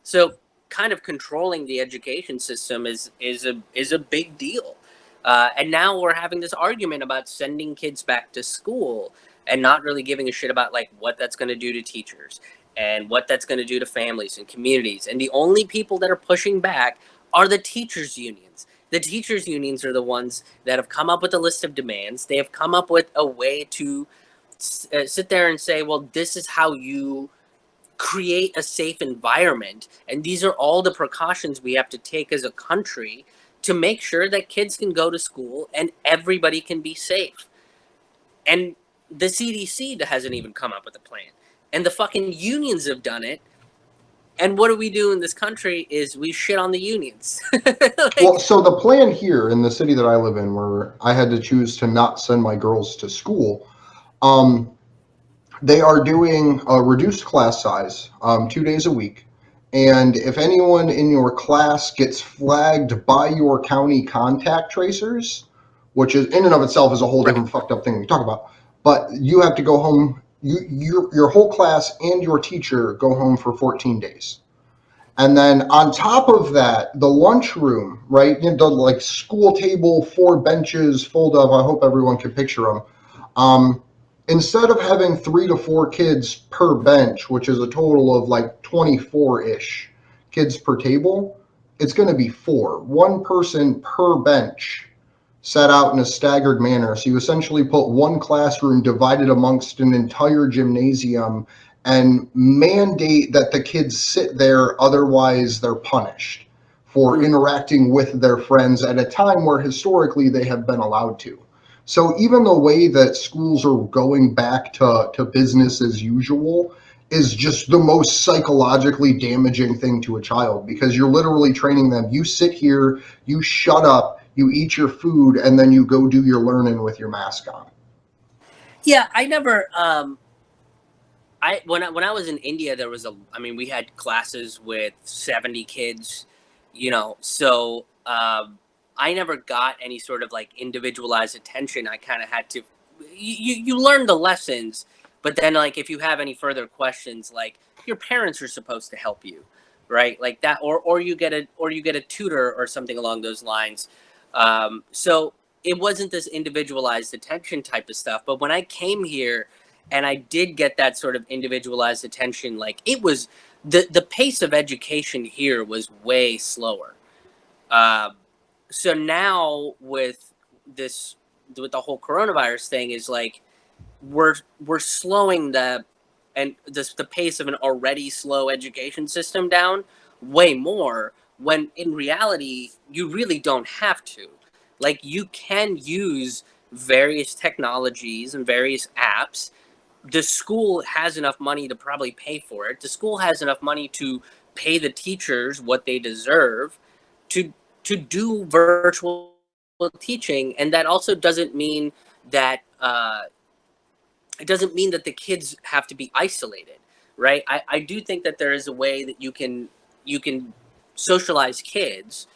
So kind of controlling the education system is a big deal. And now we're having this argument about sending kids back to school and not really giving a shit about like what that's going to do to teachers and what that's going to do to families and communities. And the only people that are pushing back are the teachers' unions. The teachers' unions are the ones that have come up with a list of demands. They have come up with a way to sit there and say, well, this is how you create a safe environment. And these are all the precautions we have to take as a country to make sure that kids can go to school and everybody can be safe. And the CDC hasn't even come up with a plan. And the fucking unions have done it. And what do we do in this country is we shit on the unions. Well, so the plan here in the city that I live in, where I had to choose to not send my girls to school, they are doing a reduced class size 2 days a week. And if anyone in your class gets flagged by your county contact tracers, which is in and of itself is a whole different fucked up thing we talk about, but you have to go home, your whole class and your teacher go home for 14 days. And then on top of that, the lunchroom, right, the like school table, 4 benches, fold up, I hope everyone can picture them. Instead of having 3 to 4 kids per bench, which is a total of like 24-ish kids per table, it's going to be 4. 1 person per bench set out in a staggered manner. So you essentially put one classroom divided amongst an entire gymnasium and mandate that the kids sit there, otherwise they're punished for interacting with their friends at a time where historically they have been allowed to. So even the way that schools are going back to business as usual is just the most psychologically damaging thing to a child, because you're literally training them. You sit here, you shut up, you eat your food, and then you go do your learning with your mask on. Yeah, I never. When I was in India, there was we had classes with 70 kids, so. I never got any sort of like individualized attention. I kind of had to, you learn the lessons, but then like if you have any further questions, like your parents are supposed to help you, right? Like that, or you get a tutor or something along those lines. So it wasn't this individualized attention type of stuff. But when I came here and I did get that sort of individualized attention, like it was the pace of education here was way slower. So now with the whole coronavirus thing is like, we're slowing the pace of an already slow education system down way more, when in reality, you really don't have to. Like, you can use various technologies and various apps. The school has enough money to probably pay for it. The school has enough money to pay the teachers what they deserve to do virtual teaching. And that also doesn't mean that the kids have to be isolated, right? I do think that there is a way that you can socialize kids.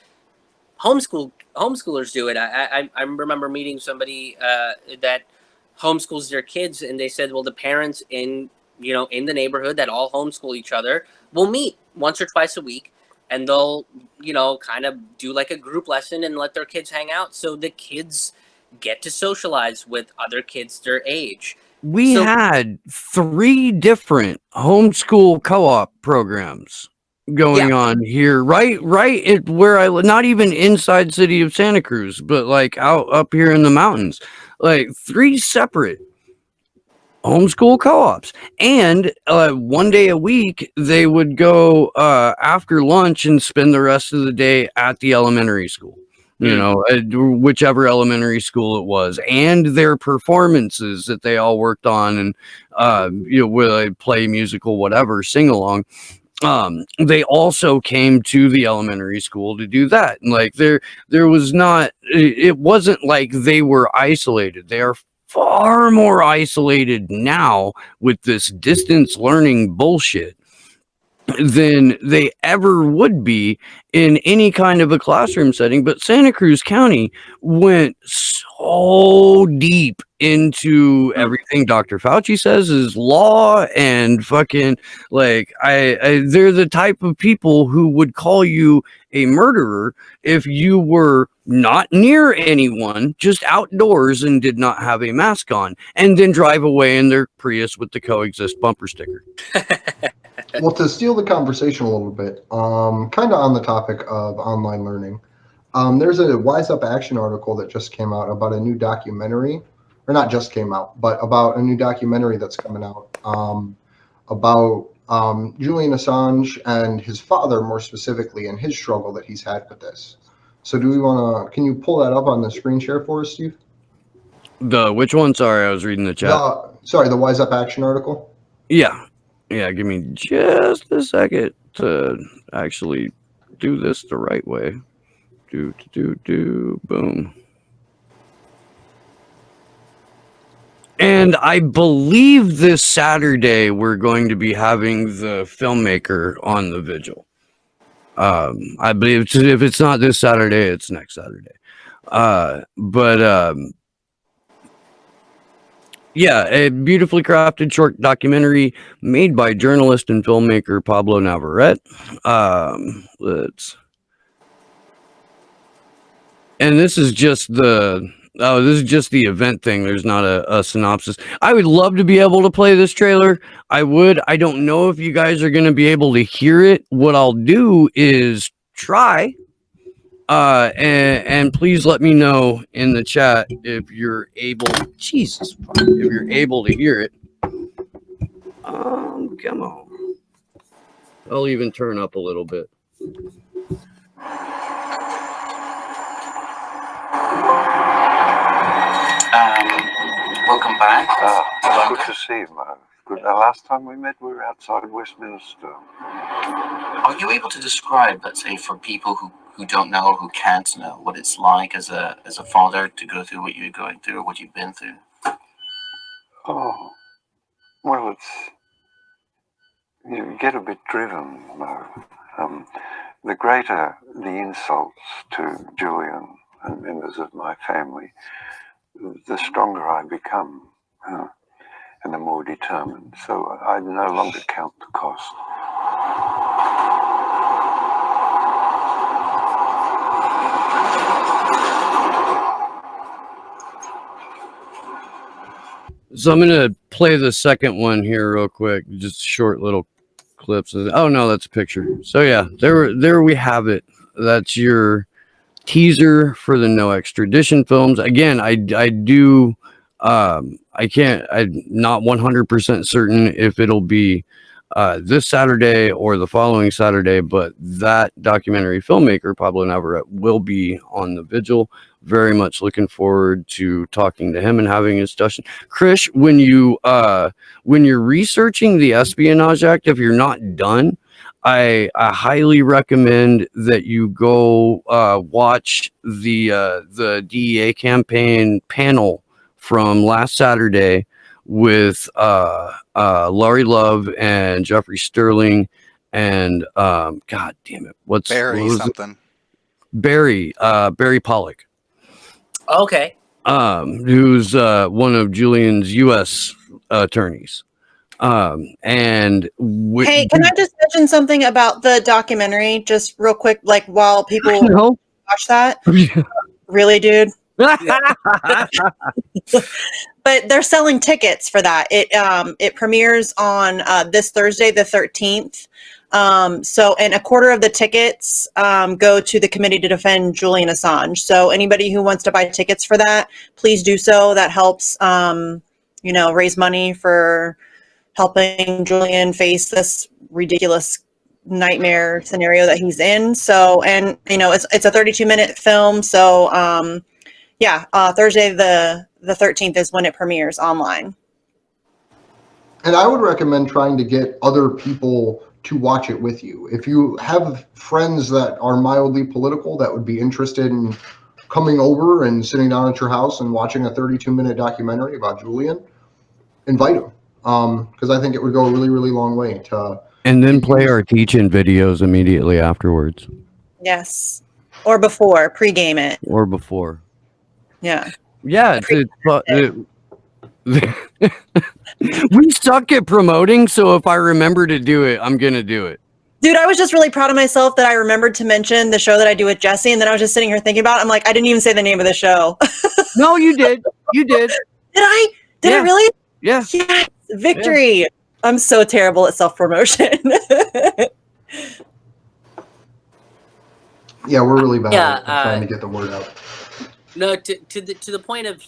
Homeschoolers do it. I remember meeting somebody that homeschools their kids, and they said, well, the parents in the neighborhood that all homeschool each other will meet once or twice a week, and they'll, you know, kind of do like a group lesson and let their kids hang out, so the kids get to socialize with other kids their age. We So- had 3 different homeschool co-op programs going on here, right where I live, not even inside city of Santa Cruz, but like out up here in the mountains, like 3 separate homeschool co-ops. And 1 day a week they would go after lunch and spend the rest of the day at the elementary school, you know, whichever elementary school it was, and their performances that they all worked on, and you know, where they play musical, whatever, sing along. They also came to the elementary school to do that. And like there was not, it wasn't like they were isolated. They are far more isolated now with this distance learning bullshit than they ever would be in any kind of a classroom setting. But Santa Cruz County went so deep into everything Dr. Fauci says is law, and fucking like they're the type of people who would call you a murderer if you were not near anyone, just outdoors and did not have a mask on, and then drive away in their Prius with the coexist bumper sticker. Well, to steal the conversation a little bit, kind of on the topic of online learning, there's a Wise Up Action article that just came out about a new documentary, or not just came out, but about a new documentary that's coming out about Julian Assange and his father, more specifically, and his struggle that he's had with this. So do we want to, can you pull that up on the screen share for us, Steve? The which one? Sorry, I was reading the chat. The Wise Up Action article? Yeah, give me just a second to actually do this the right way. Boom. And I believe this Saturday we're going to be having the filmmaker on the vigil. I believe if it's not this Saturday, it's next Saturday. Yeah, a beautifully crafted short documentary made by journalist and filmmaker Pablo Navarrete. And this is just the event thing. There's not a synopsis. I would love to be able to play this trailer. I would. I don't know if you guys are going to be able to hear it. What I'll do is try. And please let me know in the chat if you're able. Jesus, if you're able to hear it. Come on. I'll even turn up a little bit. Welcome back. Good to see you, Mo. Good. The last time we met, we were outside Westminster. Are you able to describe, let's say, for people who don't know or who can't know, what it's like as a father to go through what you're going through or what you've been through? Oh, well, you get a bit driven, Mo. The greater the insults to Julian and members of my family, the stronger I become, and the more determined. So I no longer count the cost. So I'm gonna play the second one here real quick, just short little clips. Oh no, that's a picture. So yeah, there we have it. That's your teaser for the no extradition films. Again, I'm not 100% certain if it'll be this Saturday or the following Saturday, but that documentary filmmaker Pablo Navarrete will be on the vigil. Very much looking forward to talking to him and having a discussion. Krish, when you're researching the Espionage Act, if you're not done, I highly recommend that you go watch the DEA campaign panel from last Saturday with Laurie Love and Jeffrey Sterling and God damn it, Barry Pollock. Okay. Who's one of Julian's U.S. attorneys. And Hey, can I just mention something about the documentary, just real quick, like while people no. watch that? Really, dude? But they're selling tickets for that. It premieres on this Thursday, the 13th. And a quarter of the tickets go to the Committee to Defend Julian Assange. So anybody who wants to buy tickets for that, please do so. That helps, raise money for helping Julian face this ridiculous nightmare scenario that he's in. So, and it's a 32-minute film. So, Thursday the 13th is when it premieres online. And I would recommend trying to get other people to watch it with you. If you have friends that are mildly political that would be interested in coming over and sitting down at your house and watching a 32-minute documentary about Julian, invite them. Because I think it would go a really, really long way to. And then play our teach-in videos immediately afterwards. Yes. Or before, pregame it. Or before. Yeah. Yeah. We suck at promoting, so if I remember to do it, I'm going to do it. Dude, I was just really proud of myself that I remembered to mention the show that I do with Jesse, and then I was just sitting here thinking about it. I'm like, I didn't even say the name of the show. No, you did. You did. Did I? Did I really? Yeah. Yes. Victory. Yeah. I'm so terrible at self-promotion. Yeah, we're really bad at trying to get the word out. No, to the point of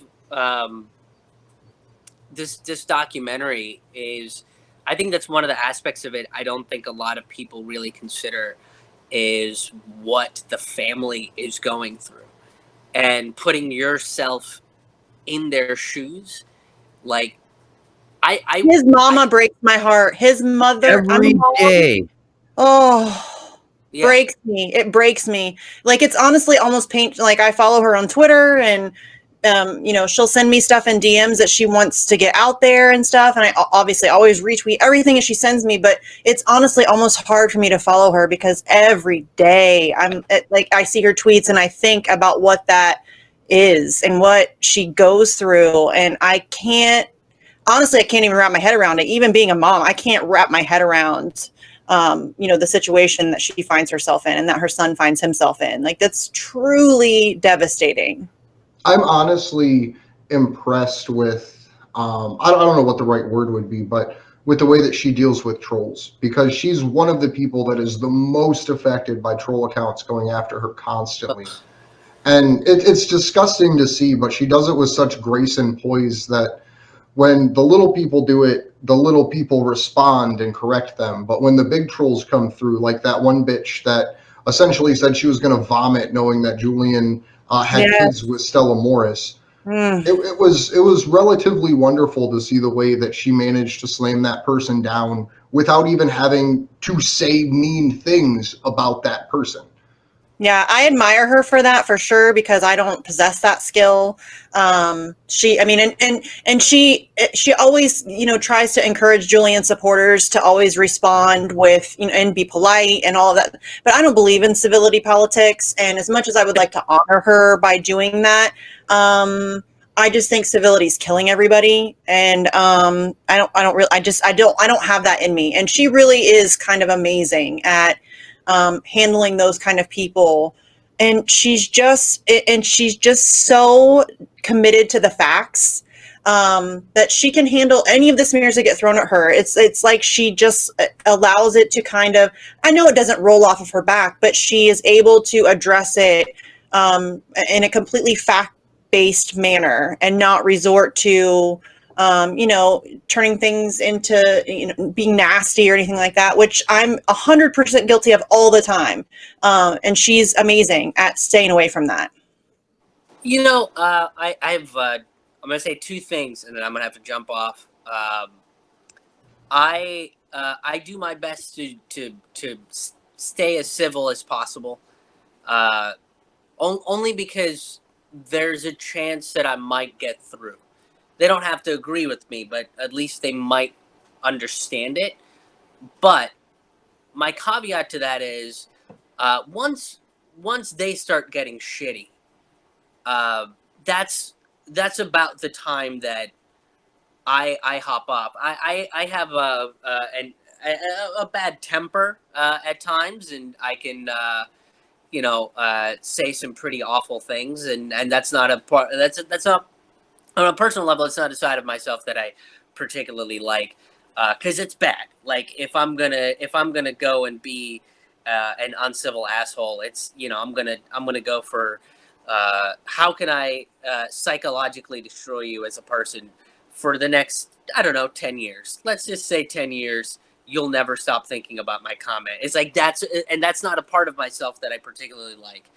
this documentary is, I think that's one of the aspects of it I don't think a lot of people really consider is what the family is going through, and putting yourself in their shoes. Like, his mama breaks my heart. His mother every day. Oh, yeah. Breaks me. It breaks me. Like, it's honestly almost painful. Like, I follow her on Twitter, and she'll send me stuff in DMs that she wants to get out there and stuff. And I obviously always retweet everything that she sends me, but it's honestly almost hard for me to follow her because every day I see her tweets and I think about what that is and what she goes through. And I can't even wrap my head around it. Even being a mom, I can't wrap my head around, the situation that she finds herself in and that her son finds himself in. Like, that's truly devastating. I'm honestly impressed with, I don't know what the right word would be, but with the way that she deals with trolls, because she's one of the people that is the most affected by troll accounts going after her constantly. And it's disgusting to see, but she does it with such grace and poise that when the little people do it, the little people respond and correct them. But when the big trolls come through, like that one bitch that essentially said she was going to vomit knowing that Julian had kids with Stella Morris. It was relatively wonderful to see the way that she managed to slam that person down without even having to say mean things about that person. Yeah, I admire her for that for sure, because I don't possess that skill. She always, tries to encourage Julian supporters to always respond with, and be polite and all of that. But I don't believe in civility politics. And as much as I would like to honor her by doing that, I just think civility is killing everybody. And I don't have that in me. And she really is kind of amazing at handling those kind of people, and she's just so committed to the facts that she can handle any of the smears that get thrown at her. It's like she just allows it to kind of, I know it doesn't roll off of her back, but she is able to address it in a completely fact-based manner and not resort to turning things into, being nasty or anything like that, which I'm 100% guilty of all the time. And she's amazing at staying away from that. I'm going to say two things and then I'm going to have to jump off. I do my best to stay as civil as possible. Only because there's a chance that I might get through. They don't have to agree with me, but at least they might understand it. But my caveat to that is, once they start getting shitty, that's about the time that I hop up. I have a bad temper at times, and I can say some pretty awful things, and that's not a part. That's not on a personal level. It's not a side of myself that I particularly like, because it's bad. Like if I'm gonna go and be an uncivil asshole, it's I'm gonna go for how can I psychologically destroy you as a person for the next, I don't know, 10 years. Let's just say 10 years. You'll never stop thinking about my comment. It's like that's not a part of myself that I particularly like.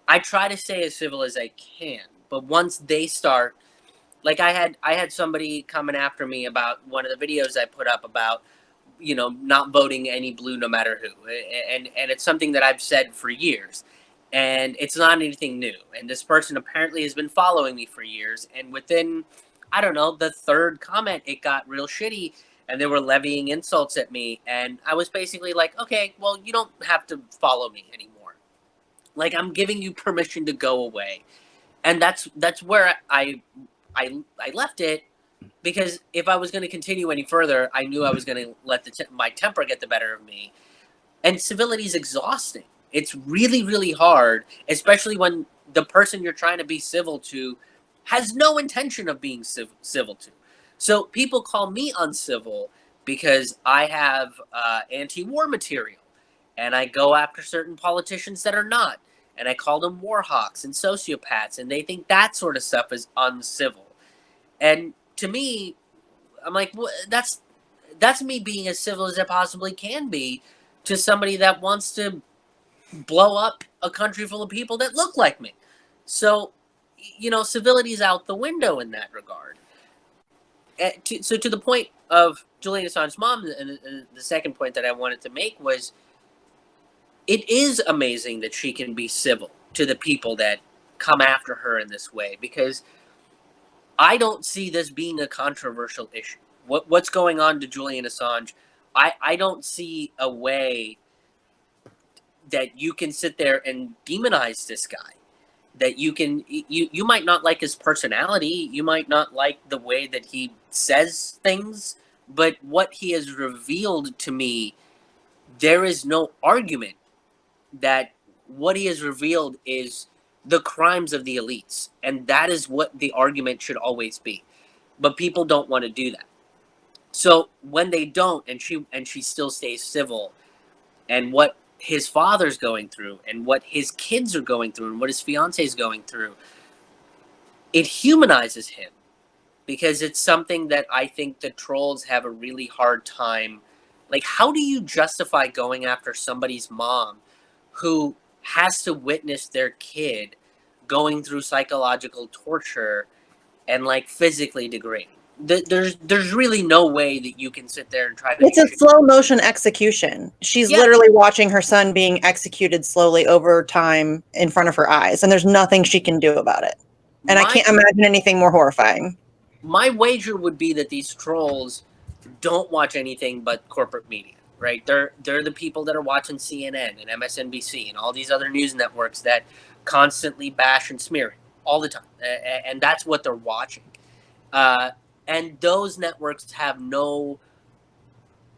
I try to stay as civil as I can, but once they start, like I had somebody coming after me about one of the videos I put up about not voting any blue no matter who, and it's something that I've said for years, and it's not anything new. And this person apparently has been following me for years, and within, I don't know, the third comment, it got real shitty, and they were levying insults at me, and I was basically like, okay, well, you don't have to follow me anymore. Like, I'm giving you permission to go away, and that's where I left it, because if I was going to continue any further, I knew I was going to let my temper get the better of me, and civility is exhausting. It's really, really hard, especially when the person you're trying to be civil to has no intention of being civil to. So people call me uncivil because I have anti-war material, and I go after certain politicians that are not, and I call them war hawks and sociopaths, and they think that sort of stuff is uncivil. And to me, I'm like, well, that's me being as civil as I possibly can be to somebody that wants to blow up a country full of people that look like me. So, civility is out the window in that regard. So to the point of Julian Assange's mom, and the second point that I wanted to make was, it is amazing that she can be civil to the people that come after her in this way, because I don't see this being a controversial issue. What's going on to Julian Assange, I don't see a way that you can sit there and demonize this guy. That you might not like his personality, you might not like the way that he says things, but what he has revealed to me, there is no argument that what he has revealed is the crimes of the elites, and that is what the argument should always be. But people don't want to do that. So when they don't, and she still stays civil, and what his father's going through, and what his kids are going through, and what his fiance is going through, it humanizes him, because it's something that I think the trolls have a really hard time. Like, how do you justify going after somebody's mom who has to witness their kid going through psychological torture and like physically degrading? There's really no way that you can sit there and try to. It's a slow motion execution. She's literally watching her son being executed slowly over time in front of her eyes, and there's nothing she can do about it. And I can't imagine anything more horrifying. My wager would be that these trolls don't watch anything but corporate media, right? They're the people that are watching CNN and MSNBC and all these other news networks that constantly bash and smear all the time, and that's what they're watching. And those networks have no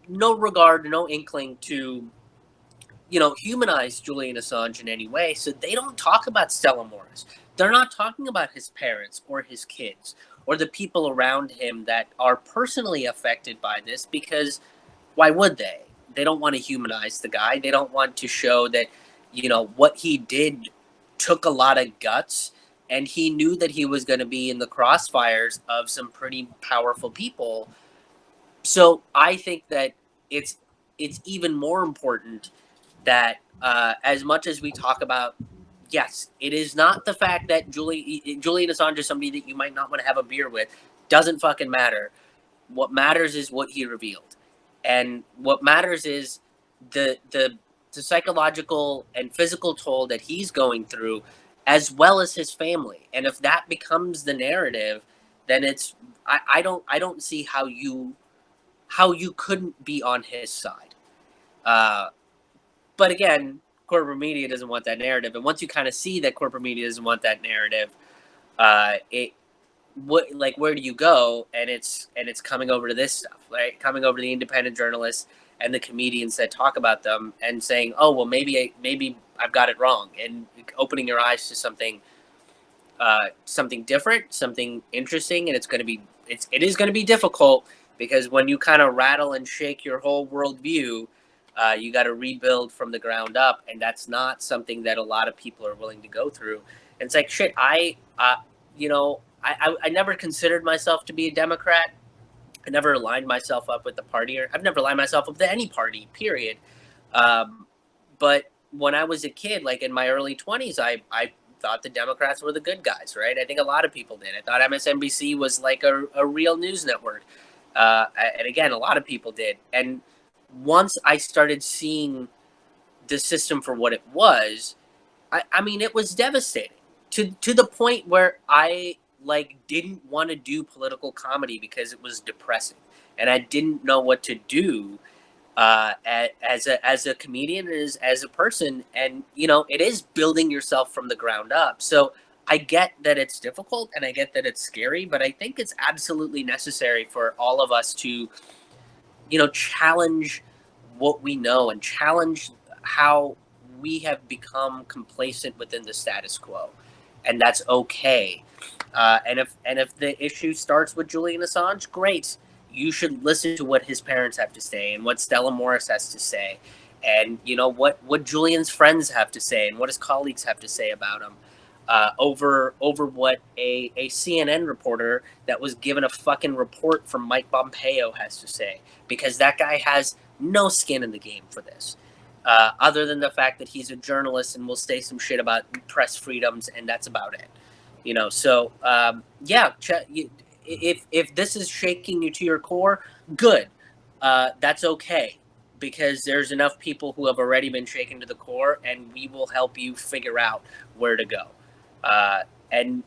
regard, no inkling to, humanize Julian Assange in any way. So they don't talk about Stella Morris. They're not talking about his parents or his kids or the people around him that are personally affected by this, because why would they? They don't want to humanize the guy. They don't want to show that, what he did took a lot of guts, and he knew that he was going to be in the crossfires of some pretty powerful people. So I think that it's even more important that as much as we talk about, yes, it is not the fact that Julian Assange is somebody that you might not want to have a beer with. Doesn't fucking matter. What matters is what he revealed. And what matters is the psychological and physical toll that he's going through, as well as his family. And if that becomes the narrative, then it's I don't see how you couldn't be on his side. But again, corporate media doesn't want that narrative. And once you kind of see that corporate media doesn't want that narrative, where do you go? And it's coming over to this stuff, right? Coming over to the independent journalists and the comedians that talk about them and saying, oh, well, maybe I've got it wrong, and opening your eyes to something different, something interesting. And it is going to be difficult, because when you kind of rattle and shake your whole worldview, you got to rebuild from the ground up, and that's not something that a lot of people are willing to go through. And it's like, shit, I never considered myself to be a Democrat. I never aligned myself up with the party, or I've never aligned myself up with any party, period. But when I was a kid, like in my early 20s, I thought the Democrats were the good guys, right? I think a lot of people did. I thought MSNBC was like a real news network. And again, a lot of people did. And once I started seeing the system for what it was, I mean, it was devastating to the point where I didn't want to do political comedy because it was depressing, and I didn't know what to do as a comedian, as a person. And it is building yourself from the ground up. So I get that it's difficult, and I get that it's scary, but I think it's absolutely necessary for all of us to challenge what we know and challenge how we have become complacent within the status quo, and that's okay. And if the issue starts with Julian Assange, great. You should listen to what his parents have to say, and what Stella Morris has to say, and what Julian's friends have to say, and what his colleagues have to say about him, over what a CNN reporter that was given a fucking report from Mike Pompeo has to say, because that guy has no skin in the game for this, other than the fact that he's a journalist and will say some shit about press freedoms, and that's about it. So if this is shaking you to your core, good. That's okay, because there's enough people who have already been shaken to the core, and we will help you figure out where to go. And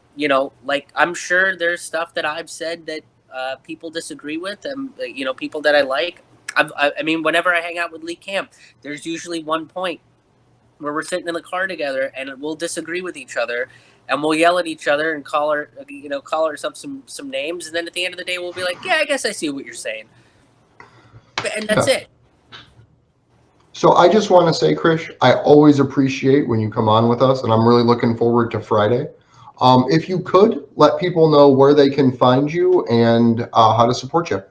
I'm sure there's stuff that I've said that people disagree with, and people that I like. I mean, whenever I hang out with Lee Camp, there's usually one point where we're sitting in the car together, and we'll disagree with each other, and we'll yell at each other and call ourselves some names, and then at the end of the day, we'll be like, yeah, I guess I see what you're saying, and that's it. So I just want to say, Krish, I always appreciate when you come on with us, and I'm really looking forward to Friday. If you could let people know where they can find you and how to support you.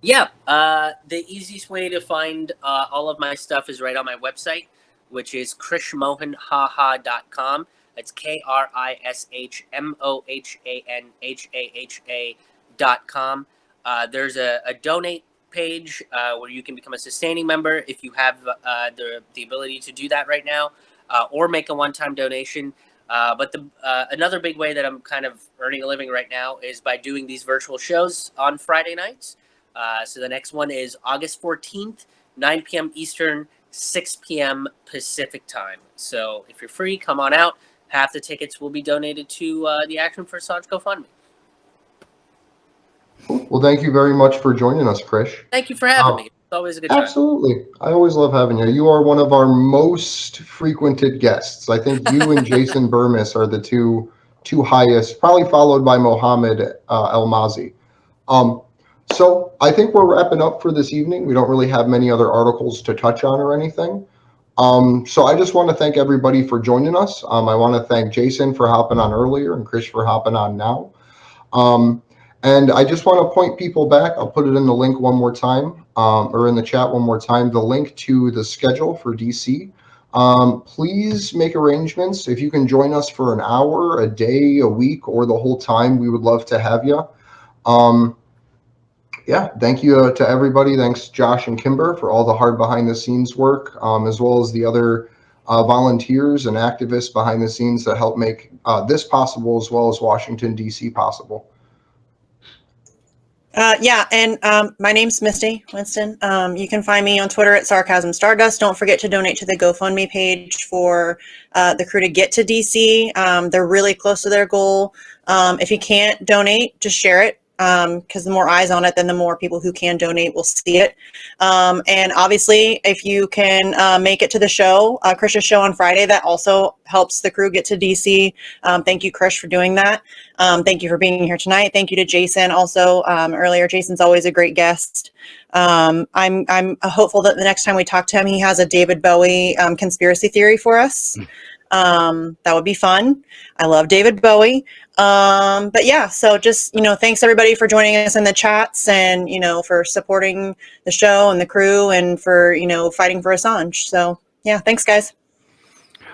Yeah, the easiest way to find all of my stuff is right on my website, which is krishmohanhaha.com. That's KRISHMOHANHAHA.com. There's a donate page where you can become a sustaining member if you have the ability to do that right now, or make a one-time donation. But another big way that I'm kind of earning a living right now is by doing these virtual shows on Friday nights. So the next one is August 14th, 9 p.m. Eastern, 6 p.m. Pacific time. So if you're free, come on out. Half the tickets will be donated to the Action for Assange GoFundMe. Well, thank you very much for joining us, Krish. Thank you for having me. It's always a good time. Absolutely. I always love having you. You are one of our most frequented guests. I think you and Jason Bermas are the two highest, probably followed by Mohammed El-Mazi. So I think we're wrapping up for this evening. We don't really have many other articles to touch on or anything. So I just want to thank everybody for joining us. I want to thank Jason for hopping on earlier and Krish for hopping on now. And I just want to point people back. I'll put it in the link one more time, or in the chat one more time, the link to the schedule for DC. Please make arrangements. If you can join us for an hour, a day, a week, or the whole time, we would love to have you. Yeah, thank you to everybody. Thanks, Josh and Kimber, for all the hard behind-the-scenes work, as well as the other volunteers and activists behind the scenes that help make this possible, as well as Washington, D.C. possible. My name's Misty Winston. You can find me on Twitter at Sarcasm Stardust. Don't forget to donate to the GoFundMe page for the crew to get to DC. They're really close to their goal. If you can't donate, just share it. because the more eyes on it, then the more people who can donate will see it. And obviously, if you can make it to the show, Krish's show on Friday, that also helps the crew get to DC. Thank you, Krish, for doing that. Thank you for being here tonight. Thank you to Jason also earlier. Jason's always a great guest. I'm hopeful that the next time we talk to him, he has a David Bowie conspiracy theory for us. That would be fun. I love David Bowie. But yeah, so just, thanks everybody for joining us in the chats and, for supporting the show and the crew and for, fighting for Assange. So yeah, thanks guys.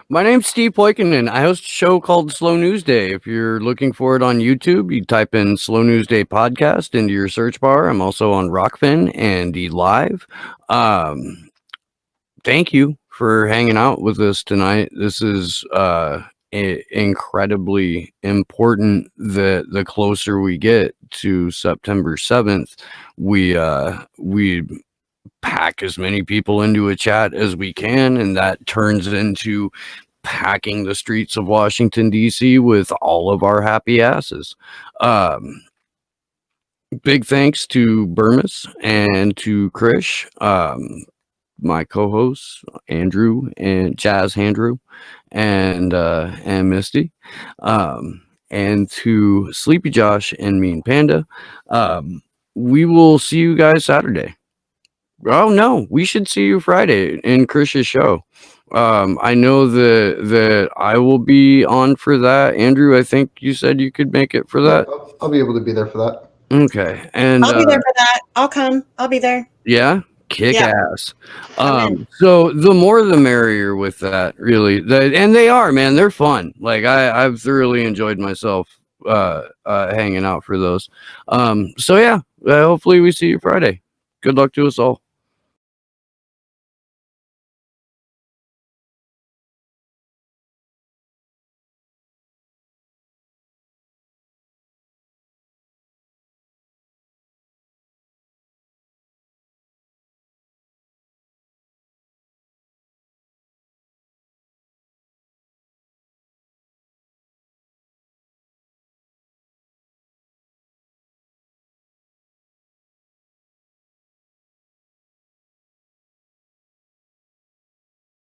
My name's Steve Poikonen. I host a show called Slow News Day. If you're looking for it on YouTube, you type in Slow News Day Podcast into your search bar. I'm also on Rockfin and Live. Thank you for hanging out with us tonight. This is incredibly important that the closer we get to September 7th, we pack as many people into a chat as we can, and that turns into packing the streets of Washington, D.C. with all of our happy asses. Big thanks to Bermas and to Krish, my co-hosts, Andrew and Jazz Andrew and Misty, and to Sleepy Josh and Mean Panda. We will see you guys Saturday. Oh no, we should see you Friday in Krish's show. I know that I will be on for that. Andrew, I think you said you could make it for that. I'll be able to be there for that. Okay, and I'll be there for that. I'll come. I'll be there. Yeah, kick ass. I'm in. So the more the merrier with that, really. And they are, man, they're fun. Like I've thoroughly enjoyed myself hanging out for those. So yeah, hopefully we see you Friday. Good luck to us all.